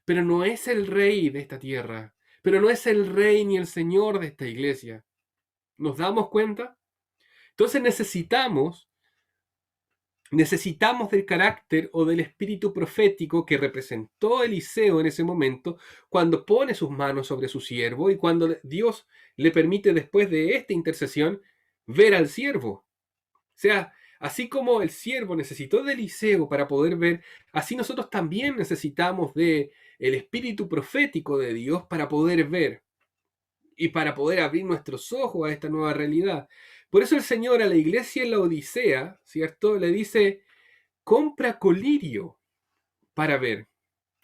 pero no es el rey de esta tierra, pero no es el rey ni el señor de esta iglesia. ¿Nos damos cuenta? Entonces necesitamos del carácter o del espíritu profético que representó Eliseo en ese momento, cuando pone sus manos sobre su siervo y cuando Dios le permite después de esta intercesión ver al siervo. O sea, así como el siervo necesitó de Eliseo para poder ver, así nosotros también necesitamos de el espíritu profético de Dios para poder ver y para poder abrir nuestros ojos a esta nueva realidad. Por eso el Señor a la iglesia en la Odisea, ¿cierto? Le dice, compra colirio para ver.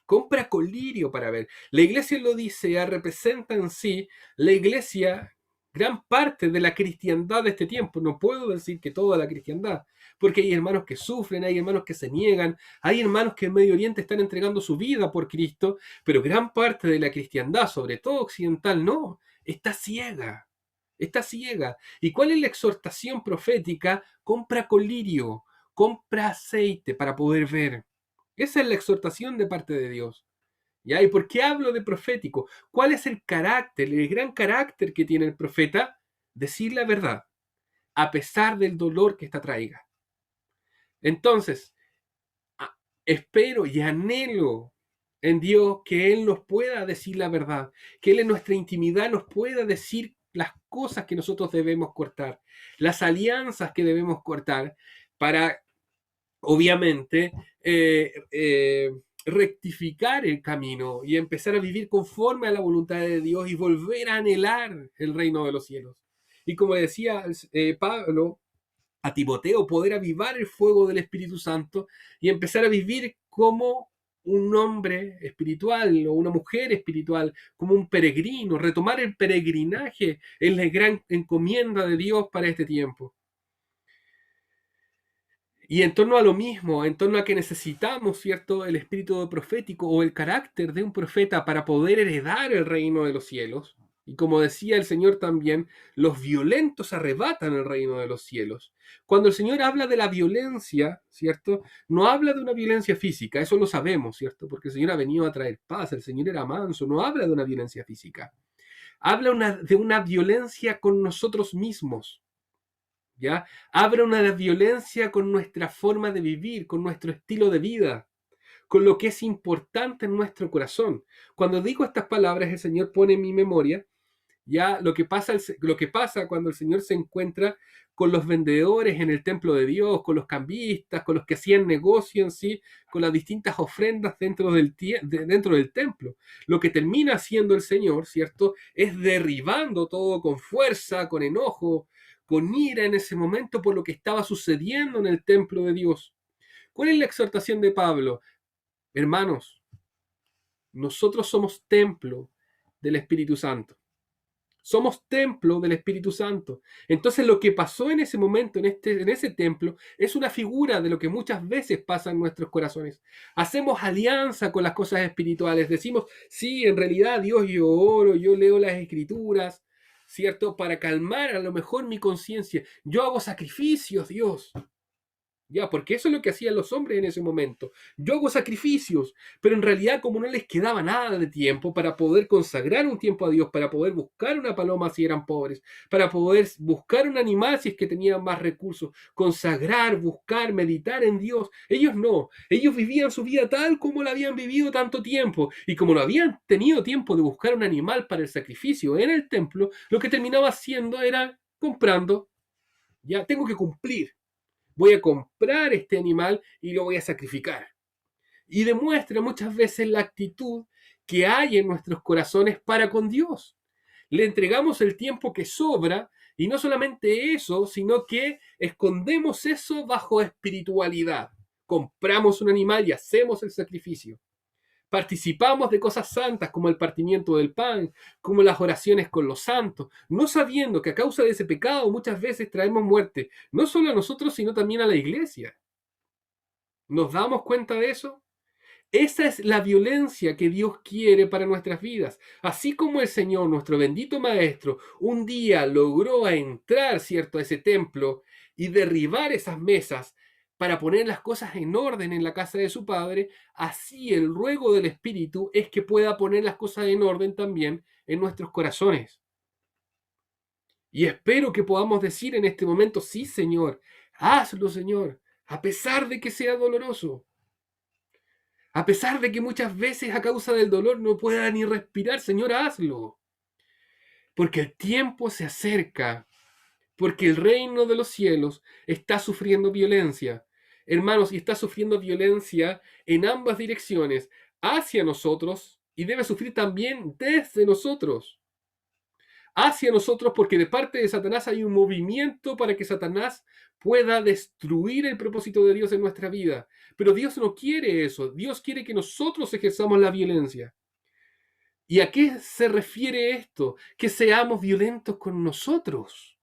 Compra colirio para ver. La iglesia en la Odisea representa en sí la iglesia, gran parte de la cristiandad de este tiempo. No puedo decir que toda la cristiandad, porque hay hermanos que sufren, hay hermanos que se niegan, hay hermanos que en Medio Oriente están entregando su vida por Cristo, pero gran parte de la cristiandad, sobre todo occidental, no, está ciega. Está ciega. ¿Y cuál es la exhortación profética? Compra colirio, compra aceite para poder ver. Esa es la exhortación de parte de Dios. ¿Ya? ¿Y por qué hablo de profético? ¿Cuál es el carácter, el gran carácter que tiene el profeta? Decir la verdad, a pesar del dolor que esta traiga. Entonces, espero y anhelo en Dios que Él nos pueda decir la verdad, que Él en nuestra intimidad nos pueda decir las cosas que nosotros debemos cortar, las alianzas que debemos cortar para, obviamente, rectificar el camino y empezar a vivir conforme a la voluntad de Dios y volver a anhelar el reino de los cielos. Y como decía Pablo a Timoteo, poder avivar el fuego del Espíritu Santo y empezar a vivir como un hombre espiritual o una mujer espiritual, como un peregrino, retomar el peregrinaje en la gran encomienda de Dios para este tiempo. Y en torno a lo mismo, en torno a que necesitamos, ¿cierto?, el espíritu profético o el carácter de un profeta para poder heredar el reino de los cielos. Y como decía el Señor también, los violentos arrebatan el reino de los cielos. Cuando el Señor habla de la violencia, ¿cierto?, no habla de una violencia física, eso lo sabemos, ¿cierto?, porque el Señor ha venido a traer paz, el Señor era manso, no habla de una violencia física. Habla de una violencia con nosotros mismos. ¿Ya? Habla una violencia con nuestra forma de vivir, con nuestro estilo de vida, con lo que es importante en nuestro corazón. Cuando digo estas palabras, el Señor pone en mi memoria ya lo que pasa cuando el Señor se encuentra con los vendedores en el templo de Dios, con los cambistas, con los que hacían negocio en sí, con las distintas ofrendas dentro del templo. Lo que termina haciendo el Señor, ¿cierto?, es derribando todo con fuerza, con enojo, con ira en ese momento por lo que estaba sucediendo en el templo de Dios. ¿Cuál es la exhortación de Pablo? Hermanos, nosotros somos templo del Espíritu Santo. Somos templo del Espíritu Santo. Entonces lo que pasó en ese momento, en ese templo, es una figura de lo que muchas veces pasa en nuestros corazones. Hacemos alianza con las cosas espirituales. Decimos, sí, en realidad Dios, yo oro, yo leo las escrituras, ¿cierto? Para calmar a lo mejor mi conciencia. Yo hago sacrificios, Dios. Ya, porque eso es lo que hacían los hombres en ese momento. Yo hago sacrificios, pero en realidad como no les quedaba nada de tiempo para poder consagrar un tiempo a Dios, para poder buscar una paloma si eran pobres, para poder buscar un animal si es que tenían más recursos, consagrar, buscar, meditar en Dios, ellos no. Ellos vivían su vida tal como la habían vivido tanto tiempo, y como no habían tenido tiempo de buscar un animal para el sacrificio en el templo, lo que terminaba haciendo era comprando. Ya tengo que cumplir. Voy a comprar este animal y lo voy a sacrificar. Y demuestra muchas veces la actitud que hay en nuestros corazones para con Dios. Le entregamos el tiempo que sobra y no solamente eso, sino que escondemos eso bajo espiritualidad. Compramos un animal y hacemos el sacrificio. Participamos de cosas santas como el partimiento del pan, como las oraciones con los santos, no sabiendo que a causa de ese pecado muchas veces traemos muerte, no solo a nosotros, sino también a la iglesia. ¿Nos damos cuenta de eso? Esa es la violencia que Dios quiere para nuestras vidas. Así como el Señor, nuestro bendito Maestro, un día logró entrar, ¿cierto?, a ese templo y derribar esas mesas para poner las cosas en orden en la casa de su Padre, así el ruego del Espíritu es que pueda poner las cosas en orden también en nuestros corazones. Y espero que podamos decir en este momento, sí, Señor, hazlo, Señor, a pesar de que sea doloroso. A pesar de que muchas veces a causa del dolor no pueda ni respirar, Señor, hazlo. Porque el tiempo se acerca, porque el reino de los cielos está sufriendo violencia. Hermanos, y está sufriendo violencia en ambas direcciones, hacia nosotros y debe sufrir también desde nosotros. Hacia nosotros porque de parte de Satanás hay un movimiento para que Satanás pueda destruir el propósito de Dios en nuestra vida. Pero Dios no quiere eso. Dios quiere que nosotros ejerzamos la violencia. ¿Y a qué se refiere esto? Que seamos violentos con nosotros,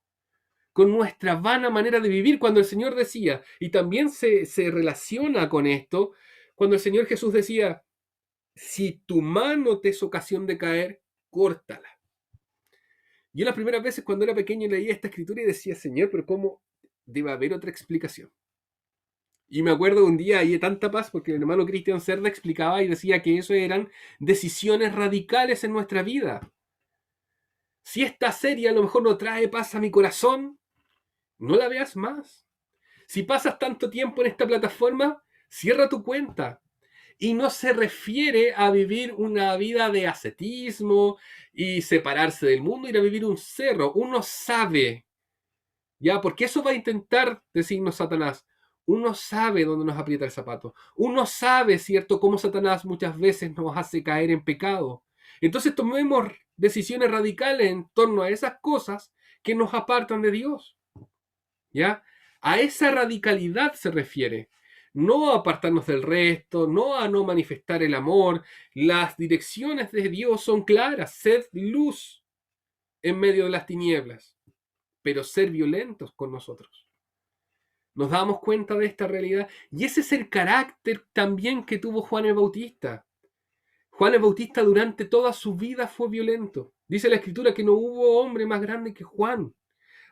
con nuestra vana manera de vivir. Cuando el Señor decía, y también se relaciona con esto, cuando el Señor Jesús decía, si tu mano te es ocasión de caer, córtala. Yo las primeras veces cuando era pequeño leía esta escritura y decía, Señor, pero ¿cómo debe haber otra explicación? Y me acuerdo un día, y de tanta paz, porque el hermano Cristian Cerda explicaba y decía que eso eran decisiones radicales en nuestra vida. Si esta serie a lo mejor no trae paz a mi corazón, no la veas más. Si pasas tanto tiempo en esta plataforma, cierra tu cuenta. Y no se refiere a vivir una vida de ascetismo y separarse del mundo, ir a vivir un cerro. Uno sabe, ¿ya? Porque eso va a intentar decirnos Satanás. Uno sabe dónde nos aprieta el zapato. Uno sabe, ¿cierto?, cómo Satanás muchas veces nos hace caer en pecado. Entonces tomemos decisiones radicales en torno a esas cosas que nos apartan de Dios. ¿Ya? A esa radicalidad se refiere. No a apartarnos del resto, no a no manifestar el amor. Las direcciones de Dios son claras. Sed luz en medio de las tinieblas, pero ser violentos con nosotros. Nos damos cuenta de esta realidad. Y ese es el carácter también que tuvo Juan el Bautista. Juan el Bautista durante toda su vida fue violento. Dice la Escritura que no hubo hombre más grande que Juan,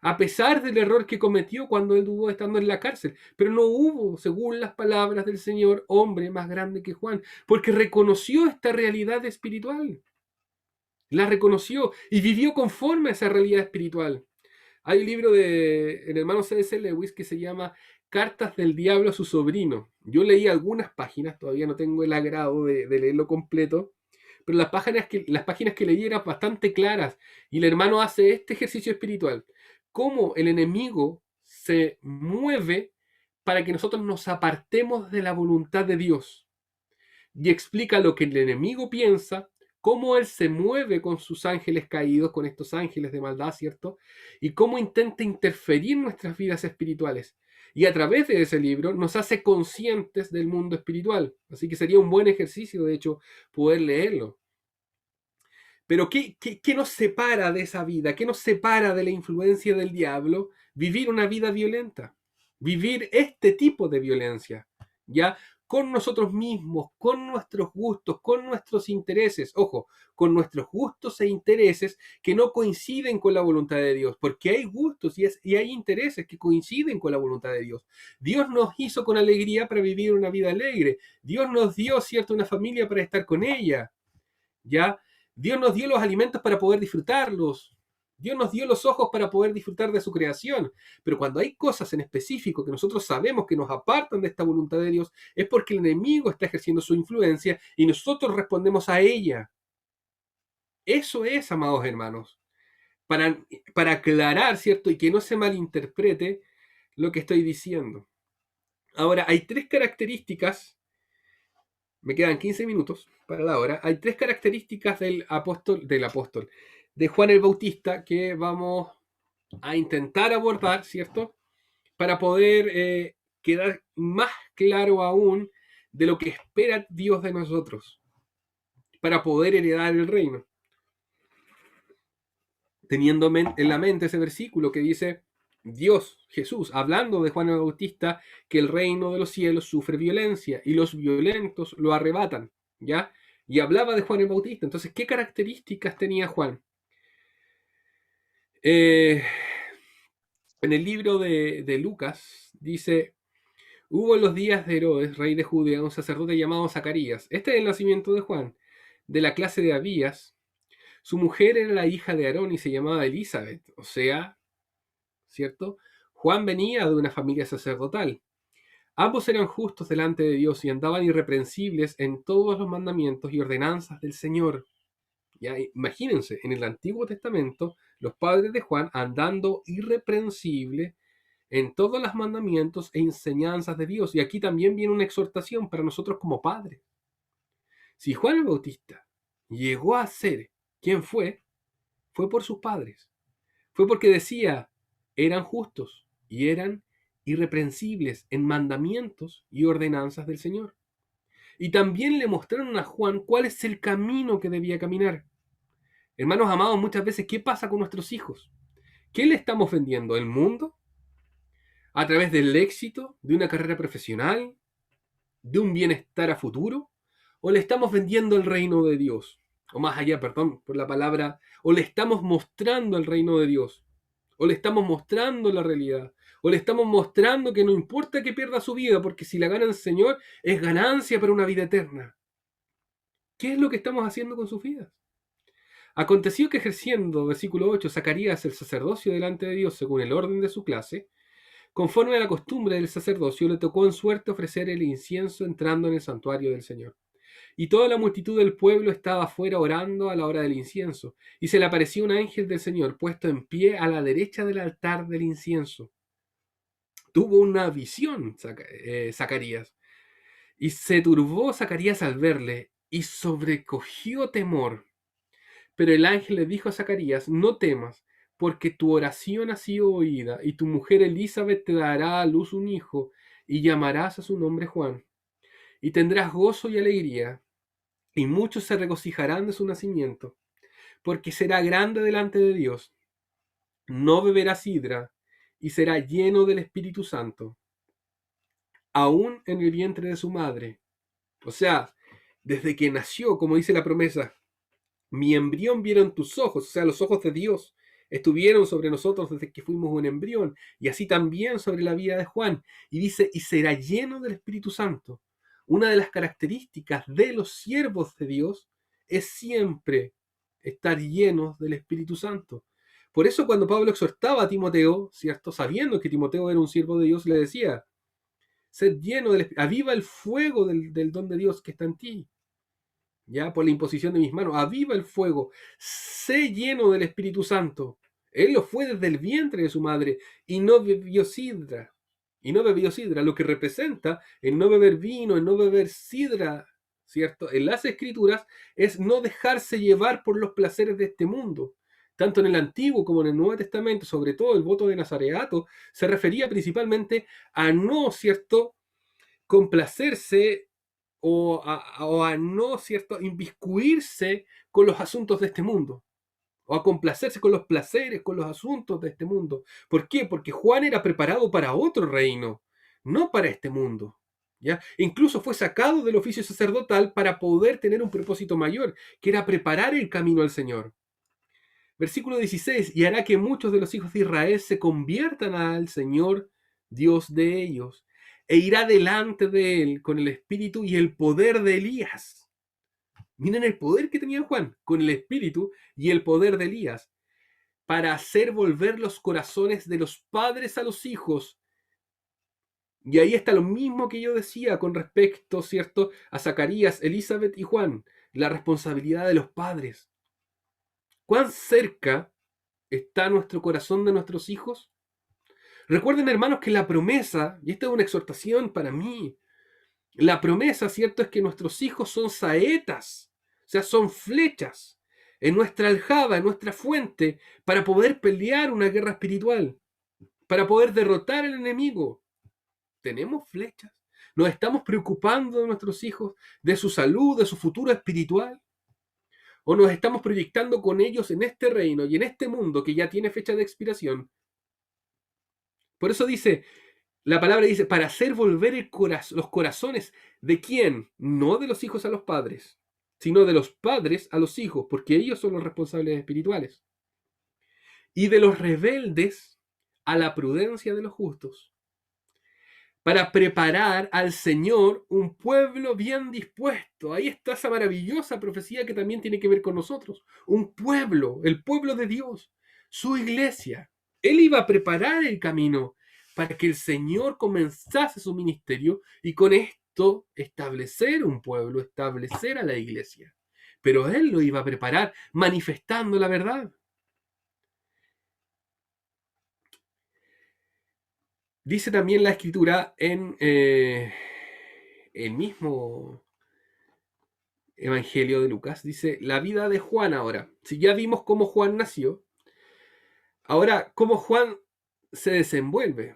a pesar del error que cometió cuando él estuvo estando en la cárcel. Pero no hubo, según las palabras del Señor, hombre más grande que Juan, porque reconoció esta realidad espiritual. La reconoció y vivió conforme a esa realidad espiritual. Hay un libro del hermano C.S. Lewis que se llama Cartas del Diablo a su sobrino. Yo leí algunas páginas, todavía no tengo el agrado de leerlo completo, pero las páginas que leí eran bastante claras y el hermano hace este ejercicio espiritual. Cómo el enemigo se mueve para que nosotros nos apartemos de la voluntad de Dios. Y explica lo que el enemigo piensa, cómo él se mueve con sus ángeles caídos, con estos ángeles de maldad, ¿cierto? Y cómo intenta interferir en nuestras vidas espirituales. Y a través de ese libro nos hace conscientes del mundo espiritual. Así que sería un buen ejercicio, de hecho, poder leerlo. Pero ¿qué nos separa de esa vida? ¿Qué nos separa de la influencia del diablo? Vivir una vida violenta. Vivir este tipo de violencia, ¿ya? Con nosotros mismos, con nuestros gustos, con nuestros intereses. Ojo, con nuestros gustos e intereses que no coinciden con la voluntad de Dios, porque hay gustos y hay intereses que coinciden con la voluntad de Dios. Dios nos hizo con alegría para vivir una vida alegre. Dios nos dio, ¿cierto?, una familia para estar con ella, ¿ya? Dios nos dio los alimentos para poder disfrutarlos. Dios nos dio los ojos para poder disfrutar de su creación. Pero cuando hay cosas en específico que nosotros sabemos que nos apartan de esta voluntad de Dios, es porque el enemigo está ejerciendo su influencia y nosotros respondemos a ella. Eso es, amados hermanos, para aclarar, ¿cierto? Y que no se malinterprete lo que estoy diciendo. Ahora, hay tres características, me quedan 15 minutos para la hora, hay tres características del apóstol, de Juan el Bautista, que vamos a intentar abordar, ¿cierto? Para poder quedar más claro aún de lo que espera Dios de nosotros, para poder heredar el reino. Teniendo en la mente ese versículo que dice Dios, Jesús, hablando de Juan el Bautista, que el reino de los cielos sufre violencia y los violentos lo arrebatan, ¿ya? Y hablaba de Juan el Bautista. Entonces, ¿qué características tenía Juan? En el libro de Lucas dice, hubo en los días de Herodes, rey de Judea, un sacerdote llamado Zacarías. Este es el nacimiento de Juan, de la clase de Abías. Su mujer era la hija de Aarón y se llamaba Elizabeth, o sea, ¿cierto? Juan venía de una familia sacerdotal. Ambos eran justos delante de Dios y andaban irreprensibles en todos los mandamientos y ordenanzas del Señor. Ya, imagínense, en el Antiguo Testamento, los padres de Juan andando irreprensibles en todos los mandamientos e enseñanzas de Dios. Y aquí también viene una exhortación para nosotros como padres. Si Juan el Bautista llegó a ser quien fue por sus padres. Fue porque decía, eran justos y eran irreprensibles en mandamientos y ordenanzas del Señor. Y también le mostraron a Juan cuál es el camino que debía caminar. Hermanos amados, muchas veces, ¿qué pasa con nuestros hijos? ¿Qué le estamos vendiendo? ¿El mundo? ¿A través del éxito, de una carrera profesional, de un bienestar a futuro? ¿O le estamos vendiendo el reino de Dios? O más allá, perdón por la palabra, o le estamos mostrando el reino de Dios, o le estamos mostrando la realidad, o le estamos mostrando que no importa que pierda su vida, porque si la gana el Señor es ganancia para una vida eterna. ¿Qué es lo que estamos haciendo con sus vidas? Aconteció que ejerciendo, versículo 8, Zacarías el sacerdocio delante de Dios según el orden de su clase, conforme a la costumbre del sacerdocio, le tocó en suerte ofrecer el incienso entrando en el santuario del Señor. Y toda la multitud del pueblo estaba afuera orando a la hora del incienso. Y se le apareció un ángel del Señor puesto en pie a la derecha del altar del incienso. Tuvo una visión Zacarías. Y se turbó Zacarías al verle y sobrecogió temor. Pero el ángel le dijo a Zacarías, no temas, porque tu oración ha sido oída, y tu mujer Elizabeth te dará a luz un hijo, y llamarás a su nombre Juan. Y tendrás gozo y alegría, y muchos se regocijarán de su nacimiento, porque será grande delante de Dios. No beberá sidra, y será lleno del Espíritu Santo, aún en el vientre de su madre. O sea, desde que nació, como dice la promesa, mi embrión vieron tus ojos, o sea, los ojos de Dios estuvieron sobre nosotros desde que fuimos un embrión, y así también sobre la vida de Juan. Y dice, y será lleno del Espíritu Santo. Una de las características de los siervos de Dios es siempre estar llenos del Espíritu Santo. Por eso cuando Pablo exhortaba a Timoteo, ¿cierto? Sabiendo que Timoteo era un siervo de Dios, le decía, sed lleno del Espíritu, aviva el fuego del don de Dios que está en ti. Ya por la imposición de mis manos, aviva el fuego, sé lleno del Espíritu Santo. Él lo fue desde el vientre de su madre y no bebió sidra. Y no bebió sidra, lo que representa el no beber vino, el no beber sidra, ¿cierto? En las Escrituras es no dejarse llevar por los placeres de este mundo. Tanto en el Antiguo como en el Nuevo Testamento, sobre todo el voto de Nazareato, se refería principalmente a no, ¿cierto?, complacerse o a no, ¿cierto?, inmiscuirse con los asuntos de este mundo, o a complacerse con los placeres, con los asuntos de este mundo. ¿Por qué? Porque Juan era preparado para otro reino, no para este mundo. ¿Ya? Incluso fue sacado del oficio sacerdotal para poder tener un propósito mayor, que era preparar el camino al Señor. Versículo 16, y hará que muchos de los hijos de Israel se conviertan al Señor, Dios de ellos, e irá delante de él con el espíritu y el poder de Elías. Miren el poder que tenía Juan, con el espíritu y el poder de Elías, para hacer volver los corazones de los padres a los hijos. Y ahí está lo mismo que yo decía con respecto, ¿cierto?, a Zacarías, Elizabeth y Juan, la responsabilidad de los padres. ¿Cuán cerca está nuestro corazón de nuestros hijos? Recuerden, hermanos, que la promesa, y esta es una exhortación para mí, la promesa, ¿cierto?, es que nuestros hijos son saetas, o sea, son flechas en nuestra aljaba, en nuestra fuente, para poder pelear una guerra espiritual, para poder derrotar al enemigo. ¿Tenemos flechas? ¿Nos estamos preocupando de nuestros hijos, de su salud, de su futuro espiritual? ¿O nos estamos proyectando con ellos en este reino y en este mundo que ya tiene fecha de expiración? Por eso dice, la palabra dice, para hacer volver los corazones ¿de quién? No de los hijos a los padres, sino de los padres a los hijos, porque ellos son los responsables espirituales. Y de los rebeldes a la prudencia de los justos, para preparar al Señor un pueblo bien dispuesto. Ahí está esa maravillosa profecía que también tiene que ver con nosotros. Un pueblo, el pueblo de Dios, su iglesia. Él iba a preparar el camino para que el Señor comenzase su ministerio y con esto establecer un pueblo, establecer a la iglesia. Pero Él lo iba a preparar manifestando la verdad. Dice también la Escritura en el mismo Evangelio de Lucas, dice la vida de Juan ahora. Si ya vimos cómo Juan nació, ahora cómo Juan se desenvuelve.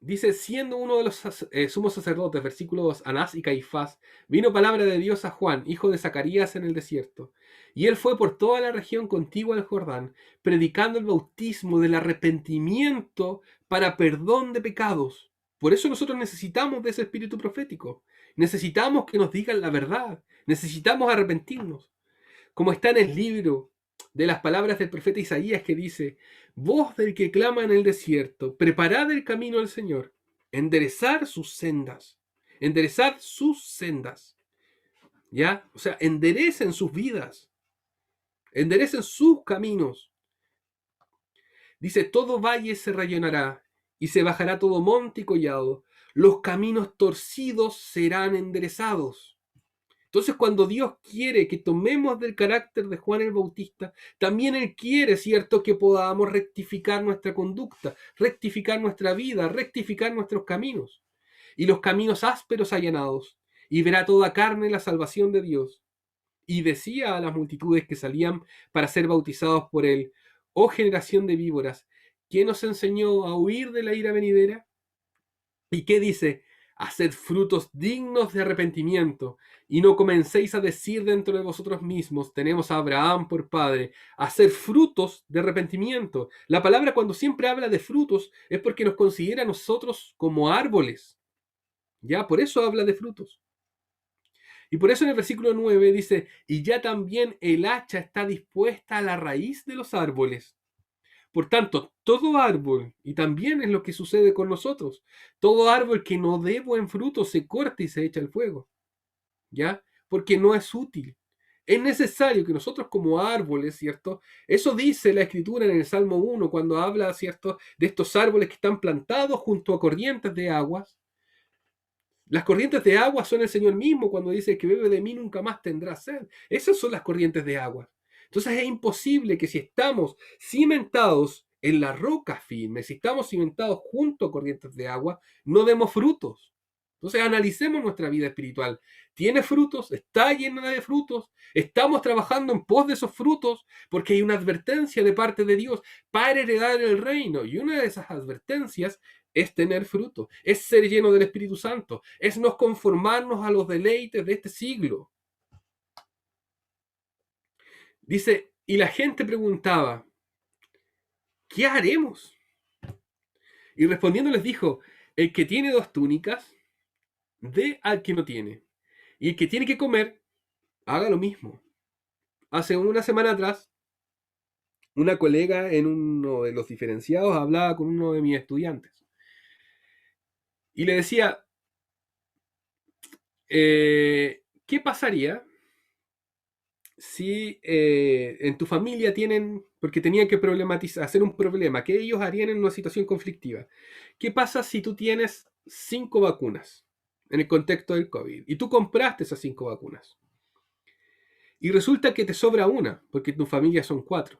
Dice, siendo uno de los sumos sacerdotes, versículo 2, Anás y Caifás, vino palabra de Dios a Juan, hijo de Zacarías, en el desierto. Y él fue por toda la región contigua al Jordán, predicando el bautismo del arrepentimiento para perdón de pecados. Por eso nosotros necesitamos de ese espíritu profético. Necesitamos que nos digan la verdad. Necesitamos arrepentirnos. Como está en el libro de las palabras del profeta Isaías que dice, voz del que clama en el desierto, preparad el camino al Señor, enderezar sus sendas, enderezar sus sendas, ¿ya? O sea, enderecen sus vidas, enderecen sus caminos. Dice, todo valle se rellenará y se bajará todo monte y collado, los caminos torcidos serán enderezados. Entonces, cuando Dios quiere que tomemos del carácter de Juan el Bautista, también Él quiere, ¿cierto?, que podamos rectificar nuestra conducta, rectificar nuestra vida, rectificar nuestros caminos. Y los caminos ásperos allanados, y verá toda carne la salvación de Dios. Y decía a las multitudes que salían para ser bautizados por Él, oh generación de víboras, ¿quién nos enseñó a huir de la ira venidera? ¿Y qué dice? Haced frutos dignos de arrepentimiento, y no comencéis a decir dentro de vosotros mismos, tenemos a Abraham por padre. Haced frutos de arrepentimiento. La palabra cuando siempre habla de frutos es porque nos considera a nosotros como árboles. Ya, por eso habla de frutos. Y por eso en el versículo 9 dice, y ya también el hacha está dispuesta a la raíz de los árboles. Por tanto, todo árbol, y también es lo que sucede con nosotros, todo árbol que no dé buen fruto se corta y se echa al fuego, ¿ya? Porque no es útil. Es necesario que nosotros como árboles, ¿cierto? Eso dice la Escritura en el Salmo 1, cuando habla, ¿cierto?, de estos árboles que están plantados junto a corrientes de aguas. Las corrientes de agua son el Señor mismo cuando dice que bebe de mí nunca más tendrá sed. Esas son las corrientes de agua. Entonces es imposible que si estamos cimentados en la roca firme, si estamos cimentados junto a corrientes de agua, no demos frutos. Entonces analicemos nuestra vida espiritual. ¿Tiene frutos? ¿Está llena de frutos? ¿Estamos trabajando en pos de esos frutos? Porque hay una advertencia de parte de Dios para heredar el reino. Y una de esas advertencias es tener fruto, es ser lleno del Espíritu Santo, es no conformarnos a los deleites de este siglo. Dice, y la gente preguntaba, ¿qué haremos? Y respondiendo les dijo, el que tiene 2 túnicas, dé al que no tiene. Y el que tiene que comer, haga lo mismo. Hace una semana atrás, una colega en uno de los diferenciados hablaba con uno de mis estudiantes. Y le decía, ¿qué pasaría si en tu familia tienen, porque tenían que problematizar, hacer un problema, que ellos harían en una situación conflictiva? ¿Qué pasa si tú tienes 5 vacunas en el contexto del COVID y tú compraste esas 5 vacunas? Y resulta que te sobra una, porque en tu familia son 4.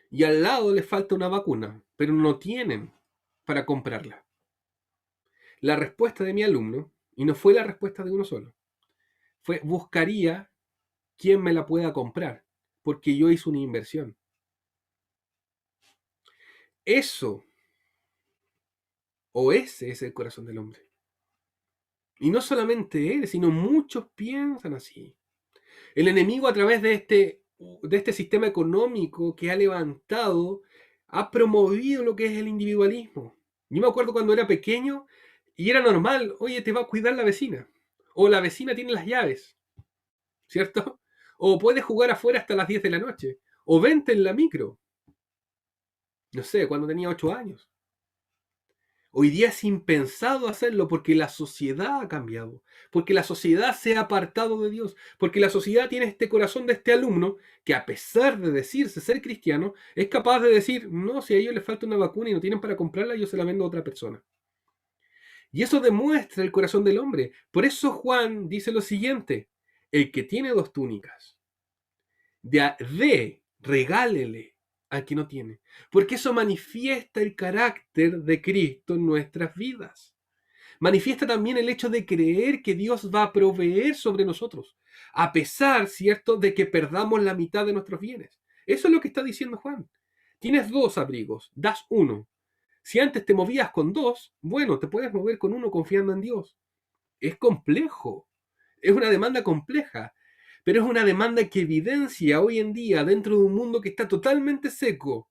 Y al lado les falta una vacuna, pero no tienen para comprarla. La respuesta de mi alumno, y no fue la respuesta de uno solo, fue buscaría quien me la pueda comprar, porque yo hice una inversión. Eso, o ese es el corazón del hombre. Y no solamente él, sino muchos piensan así. El enemigo, a través de este sistema económico que ha levantado, ha promovido lo que es el individualismo. Yo me acuerdo cuando era pequeño y era normal, oye, te va a cuidar la vecina, o la vecina tiene las llaves, ¿cierto? O puedes jugar afuera hasta las 10 de la noche, o vente en la micro. No sé, cuando tenía 8 años. Hoy día es impensado hacerlo porque la sociedad ha cambiado, porque la sociedad se ha apartado de Dios, porque la sociedad tiene este corazón de este alumno que, a pesar de decirse ser cristiano, es capaz de decir, no, si a ellos les falta una vacuna y no tienen para comprarla, yo se la vendo a otra persona. Y eso demuestra el corazón del hombre. Por eso Juan dice lo siguiente, el que tiene 2 túnicas, regálele al que no tiene, porque eso manifiesta el carácter de Cristo en nuestras vidas. Manifiesta también el hecho de creer que Dios va a proveer sobre nosotros, a pesar, ¿cierto?, de que perdamos la mitad de nuestros bienes. Eso es lo que está diciendo Juan. Tienes 2 abrigos, das uno. Si antes te movías con 2, bueno, te puedes mover con uno confiando en Dios. Es complejo, es una demanda compleja, pero es una demanda que evidencia hoy en día, dentro de un mundo que está totalmente seco,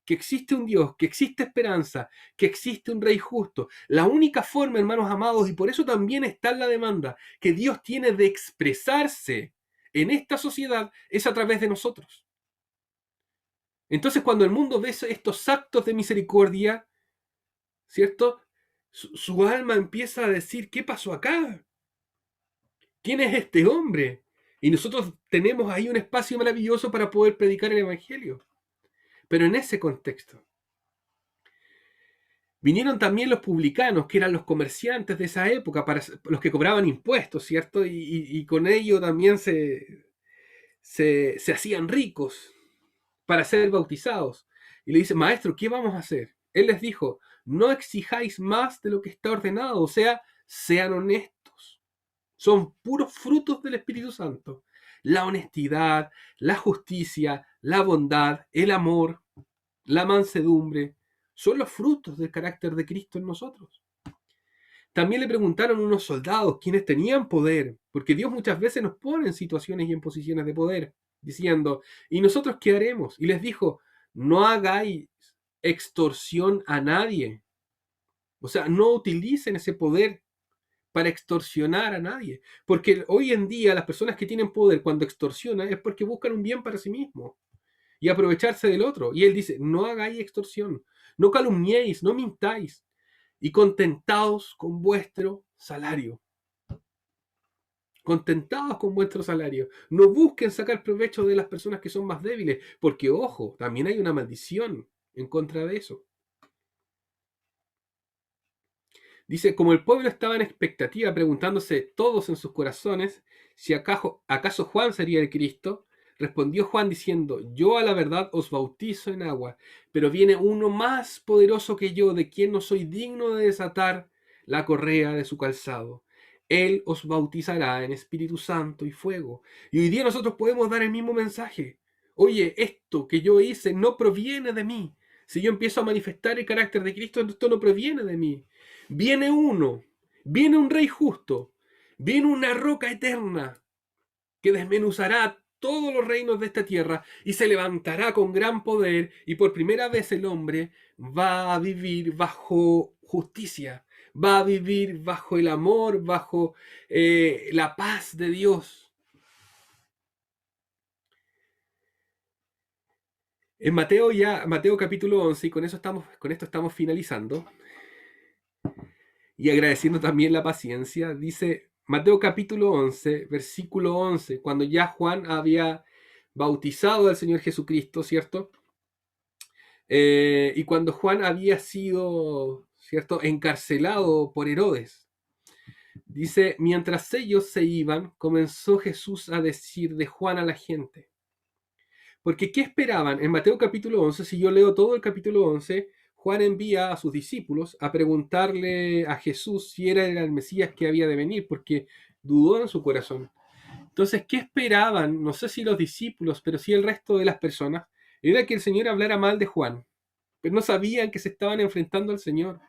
que existe un Dios, que existe esperanza, que existe un Rey justo. La única forma, hermanos amados, y por eso también está en la demanda, que Dios tiene de expresarse en esta sociedad, es a través de nosotros. Entonces, cuando el mundo ve estos actos de misericordia, ¿cierto? Su alma empieza a decir, ¿qué pasó acá? ¿Quién es este hombre? Y nosotros tenemos ahí un espacio maravilloso para poder predicar el Evangelio. Pero en ese contexto. Vinieron también los publicanos, que eran los comerciantes de esa época, para los que cobraban impuestos, ¿cierto? Y con ello también se hacían ricos para ser bautizados. Y le dice, maestro, ¿qué vamos a hacer? Él les dijo, no exijáis más de lo que está ordenado, o sea, sean honestos. Son puros frutos del Espíritu Santo. La honestidad, la justicia, la bondad, el amor, la mansedumbre, son los frutos del carácter de Cristo en nosotros. También le preguntaron unos soldados, quienes tenían poder, porque Dios muchas veces nos pone en situaciones y en posiciones de poder, diciendo, ¿y nosotros qué haremos? Y les dijo, no hagáis extorsión a nadie. O sea, no utilicen ese poder para extorsionar a nadie. Porque hoy en día las personas que tienen poder cuando extorsionan es porque buscan un bien para sí mismos y aprovecharse del otro. Y él dice, no hagáis extorsión, no calumniéis, no mintáis, y contentaos con vuestro salario. Contentados con vuestro salario. No busquen sacar provecho de las personas que son más débiles, porque, ojo, también hay una maldición en contra de eso. Dice, como el pueblo estaba en expectativa, preguntándose todos en sus corazones si acaso Juan sería el Cristo, respondió Juan diciendo, yo a la verdad os bautizo en agua, pero viene uno más poderoso que yo, de quien no soy digno de desatar la correa de su calzado. Él os bautizará en Espíritu Santo y fuego. Y hoy día nosotros podemos dar el mismo mensaje. Oye, esto que yo hice no proviene de mí, Si yo empiezo a manifestar el carácter de Cristo, esto no proviene de mí. Viene uno, viene un rey justo, viene una roca eterna que desmenuzará todos los reinos de esta tierra y se levantará con gran poder, y por primera vez el hombre va a vivir bajo justicia, va a vivir bajo el amor, bajo la paz de Dios. En Mateo capítulo 11, y con esto estamos finalizando, y agradeciendo también la paciencia, dice Mateo capítulo 11, versículo 11, cuando ya Juan había bautizado al Señor Jesucristo, ¿cierto? Y cuando Juan había sido, ¿cierto?, encarcelado por Herodes. Dice, mientras ellos se iban, comenzó Jesús a decir de Juan a la gente. Porque ¿qué esperaban? En Mateo capítulo 11, si yo leo todo el capítulo 11, Juan envía a sus discípulos a preguntarle a Jesús si era el Mesías que había de venir, porque dudó en su corazón. Entonces, ¿qué esperaban? No sé si los discípulos, pero sí el resto de las personas, era que el Señor hablara mal de Juan. Pero no sabían que se estaban enfrentando al Señor.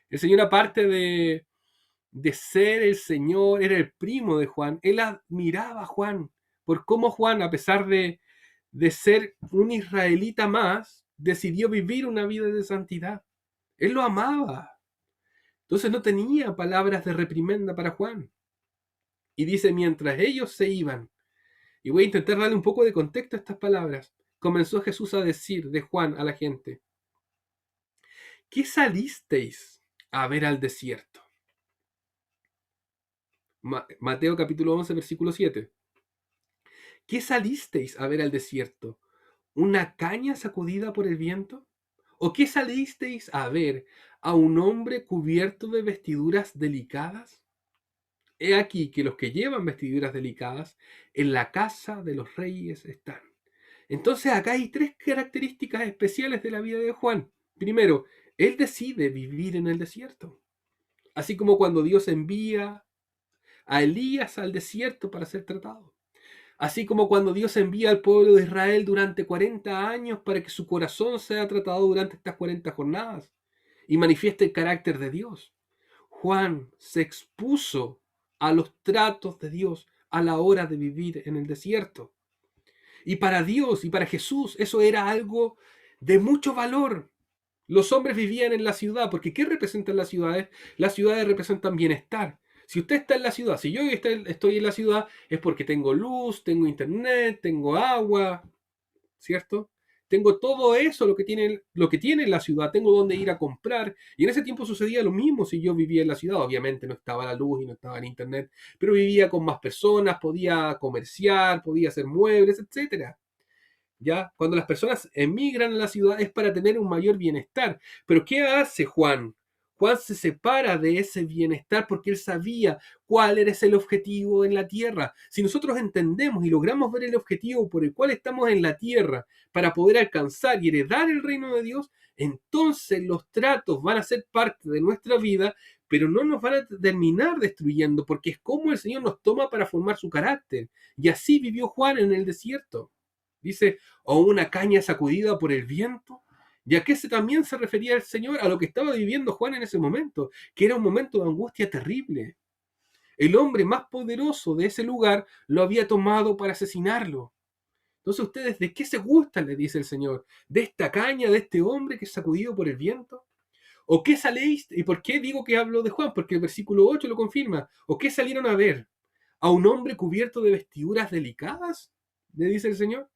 El Señor, aparte de ser el Señor, era el primo de Juan. Él admiraba a Juan por cómo Juan, a pesar de ser un israelita más, decidió vivir una vida de santidad. Él lo amaba. Entonces no tenía palabras de reprimenda para Juan. Y dice, mientras ellos se iban, y voy a intentar darle un poco de contexto a estas palabras, comenzó Jesús a decir de Juan a la gente, ¿qué salisteis a ver al desierto? Mateo capítulo 11, versículo 7. ¿Qué salisteis a ver al desierto? ¿Una caña sacudida por el viento? ¿O qué salisteis a ver a un hombre cubierto de vestiduras delicadas? He aquí que los que llevan vestiduras delicadas en la casa de los reyes están. Entonces acá hay tres características especiales de la vida de Juan. Primero, él decide vivir en el desierto. Así como cuando Dios envía a Elías al desierto para ser tratado. Así como cuando Dios envía al pueblo de Israel durante 40 años para que su corazón sea tratado durante estas 40 jornadas y manifieste el carácter de Dios. Juan se expuso a los tratos de Dios a la hora de vivir en el desierto. Y para Dios y para Jesús eso era algo de mucho valor. Los hombres vivían en la ciudad, porque ¿qué representan las ciudades? Las ciudades representan bienestar. Si usted está en la ciudad, si yo estoy en la ciudad, es porque tengo luz, tengo internet, tengo agua, ¿cierto? Tengo todo eso, lo que tiene la ciudad, tengo donde ir a comprar. Y en ese tiempo sucedía lo mismo si yo vivía en la ciudad. Obviamente no estaba la luz y no estaba el internet, pero vivía con más personas, podía comerciar, podía hacer muebles, etcétera. ¿Ya? Cuando las personas emigran a la ciudad es para tener un mayor bienestar. Pero ¿qué hace Juan? Juan se separa de ese bienestar porque él sabía cuál era el objetivo en la tierra. Si nosotros entendemos y logramos ver el objetivo por el cual estamos en la tierra para poder alcanzar y heredar el reino de Dios, entonces los tratos van a ser parte de nuestra vida, pero no nos van a terminar destruyendo porque es como el Señor nos toma para formar su carácter. Y así vivió Juan en el desierto. Dice, o una caña sacudida por el viento. ¿Y a qué también se refería el Señor? A lo que estaba viviendo Juan en ese momento, que era un momento de angustia terrible. El hombre más poderoso de ese lugar lo había tomado para asesinarlo. Entonces, ¿ustedes de qué se gustan? Le dice el Señor. ¿De esta caña, de este hombre que es sacudido por el viento? ¿O qué saléis? ¿Y por qué digo que hablo de Juan? Porque el versículo 8 lo confirma. ¿O qué salieron a ver? ¿A un hombre cubierto de vestiduras delicadas? Le dice el Señor.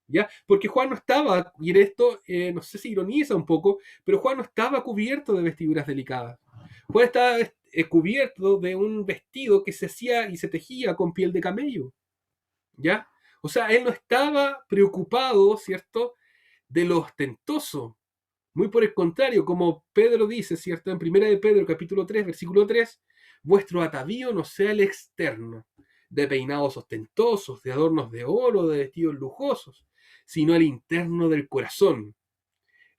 ¿Ya? Porque Juan no estaba, y en esto no sé si ironiza un poco, pero Juan no estaba cubierto de vestiduras delicadas. Juan estaba cubierto de un vestido que se hacía y se tejía con piel de camello. ¿Ya? O sea, él no estaba preocupado, ¿cierto?, de lo ostentoso. Muy por el contrario, como Pedro dice, ¿cierto?, en 1 de Pedro, capítulo 3, versículo 3, vuestro atavío no sea el externo, de peinados ostentosos, de adornos de oro, de vestidos lujosos, sino el interno del corazón,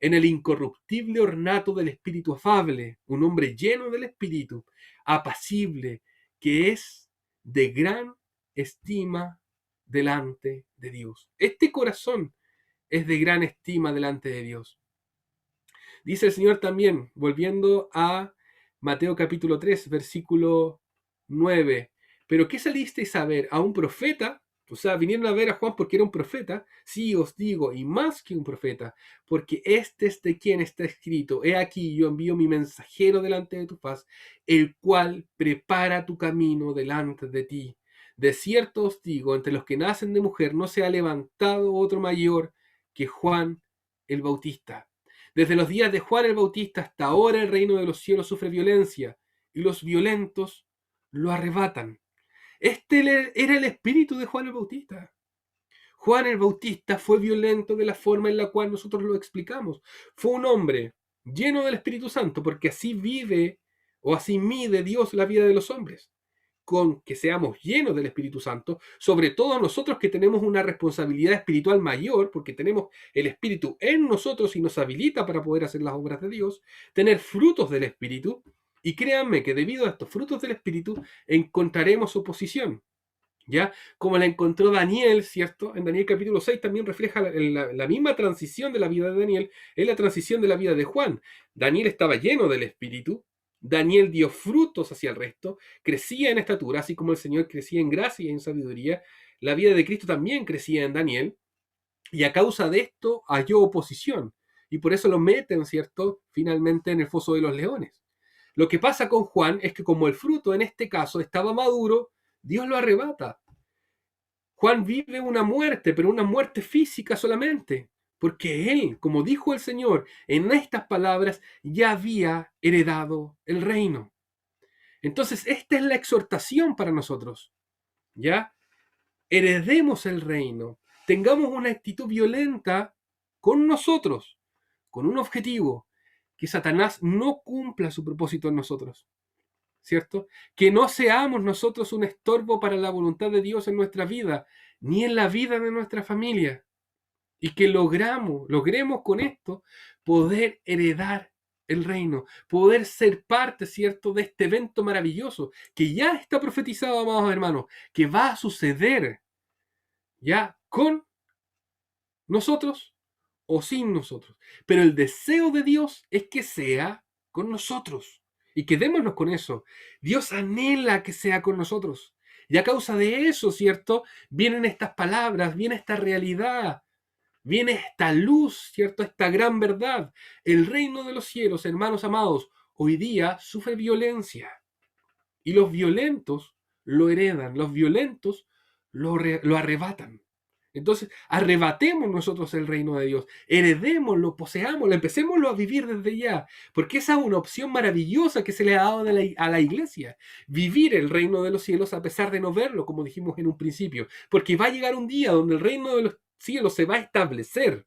en el incorruptible ornato del espíritu afable, un hombre lleno del espíritu, apacible, que es de gran estima delante de Dios. Este corazón es de gran estima delante de Dios. Dice el Señor también, volviendo a Mateo capítulo 3, versículo 9. ¿Pero qué salisteis a ver? ¿A un profeta? O sea, vinieron a ver a Juan porque era un profeta. Sí, os digo, y más que un profeta, porque este es de quien está escrito: he aquí, yo envío mi mensajero delante de tu faz, el cual prepara tu camino delante de ti. De cierto os digo, entre los que nacen de mujer no se ha levantado otro mayor que Juan el Bautista. Desde los días de Juan el Bautista hasta ahora el reino de los cielos sufre violencia, y los violentos lo arrebatan. Este era el espíritu de Juan el Bautista. Juan el Bautista fue violento de la forma en la cual nosotros lo explicamos. Fue un hombre lleno del Espíritu Santo, porque así vive o así mide Dios la vida de los hombres, con que seamos llenos del Espíritu Santo, sobre todo nosotros que tenemos una responsabilidad espiritual mayor, porque tenemos el Espíritu en nosotros y nos habilita para poder hacer las obras de Dios, tener frutos del Espíritu, y créanme que debido a estos frutos del Espíritu encontraremos oposición. ¿Ya? Como la encontró Daniel, ¿cierto? En Daniel capítulo 6 también refleja la misma transición de la vida de Daniel, es la transición de la vida de Juan. Daniel estaba lleno del Espíritu, Daniel dio frutos hacia el resto, crecía en estatura, así como el Señor crecía en gracia y en sabiduría. La vida de Cristo también crecía en Daniel, y a causa de esto halló oposición, y por eso lo meten, ¿cierto? Finalmente en el foso de los leones. Lo que pasa con Juan es que como el fruto en este caso estaba maduro, Dios lo arrebata. Juan vive una muerte, pero una muerte física solamente, porque él, como dijo el Señor, en estas palabras ya había heredado el reino. Entonces, esta es la exhortación para nosotros, ¿ya? Heredemos el reino, tengamos una actitud violenta con nosotros, con un objetivo, que Satanás no cumpla su propósito en nosotros, ¿cierto? Que no seamos nosotros un estorbo para la voluntad de Dios en nuestra vida, ni en la vida de nuestra familia. Y que logremos con esto poder heredar el reino, poder ser parte, ¿cierto?, de este evento maravilloso que ya está profetizado, amados hermanos, que va a suceder ya con nosotros o sin nosotros. Pero el deseo de Dios es que sea con nosotros. Y quedémonos con eso. Dios anhela que sea con nosotros. Y a causa de eso, ¿cierto? Vienen estas palabras, viene esta realidad, viene esta luz, ¿cierto? Esta gran verdad. El reino de los cielos, hermanos amados, hoy día sufre violencia. Y los violentos lo heredan, los violentos lo arrebatan. Entonces, arrebatemos nosotros el reino de Dios, heredémoslo, poseámoslo, empecémoslo a vivir desde ya, porque esa es una opción maravillosa que se le ha dado a la iglesia, vivir el reino de los cielos a pesar de no verlo, como dijimos en un principio, porque va a llegar un día donde el reino de los cielos se va a establecer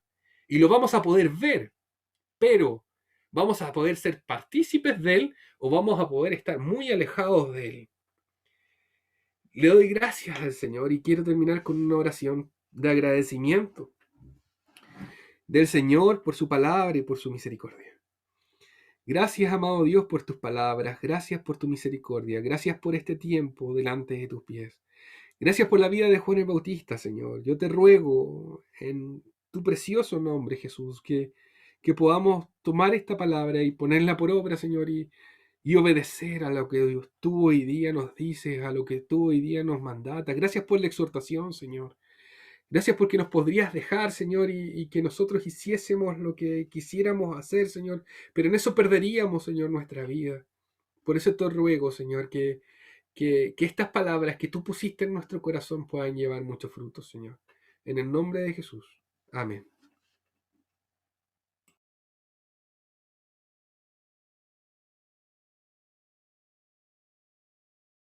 y lo vamos a poder ver, pero ¿vamos a poder ser partícipes de él o vamos a poder estar muy alejados de él? Le doy gracias al Señor y quiero terminar con una oración de agradecimiento del Señor por su palabra y por su misericordia. Gracias, amado Dios, por tus palabras, gracias por tu misericordia, gracias por este tiempo delante de tus pies. Gracias por la vida de Juan el Bautista, Señor. Yo te ruego en tu precioso nombre, Jesús, que podamos tomar esta palabra y ponerla por obra, Señor, y obedecer a lo que tú hoy día nos dices, a lo que tú hoy día nos mandatas. Gracias por la exhortación, Señor. Gracias porque nos podrías dejar, Señor, y que nosotros hiciésemos lo que quisiéramos hacer, Señor, pero en eso perderíamos, Señor, nuestra vida. Por eso te ruego, Señor, que estas palabras que tú pusiste en nuestro corazón puedan llevar muchos frutos, Señor. En el nombre de Jesús. Amén.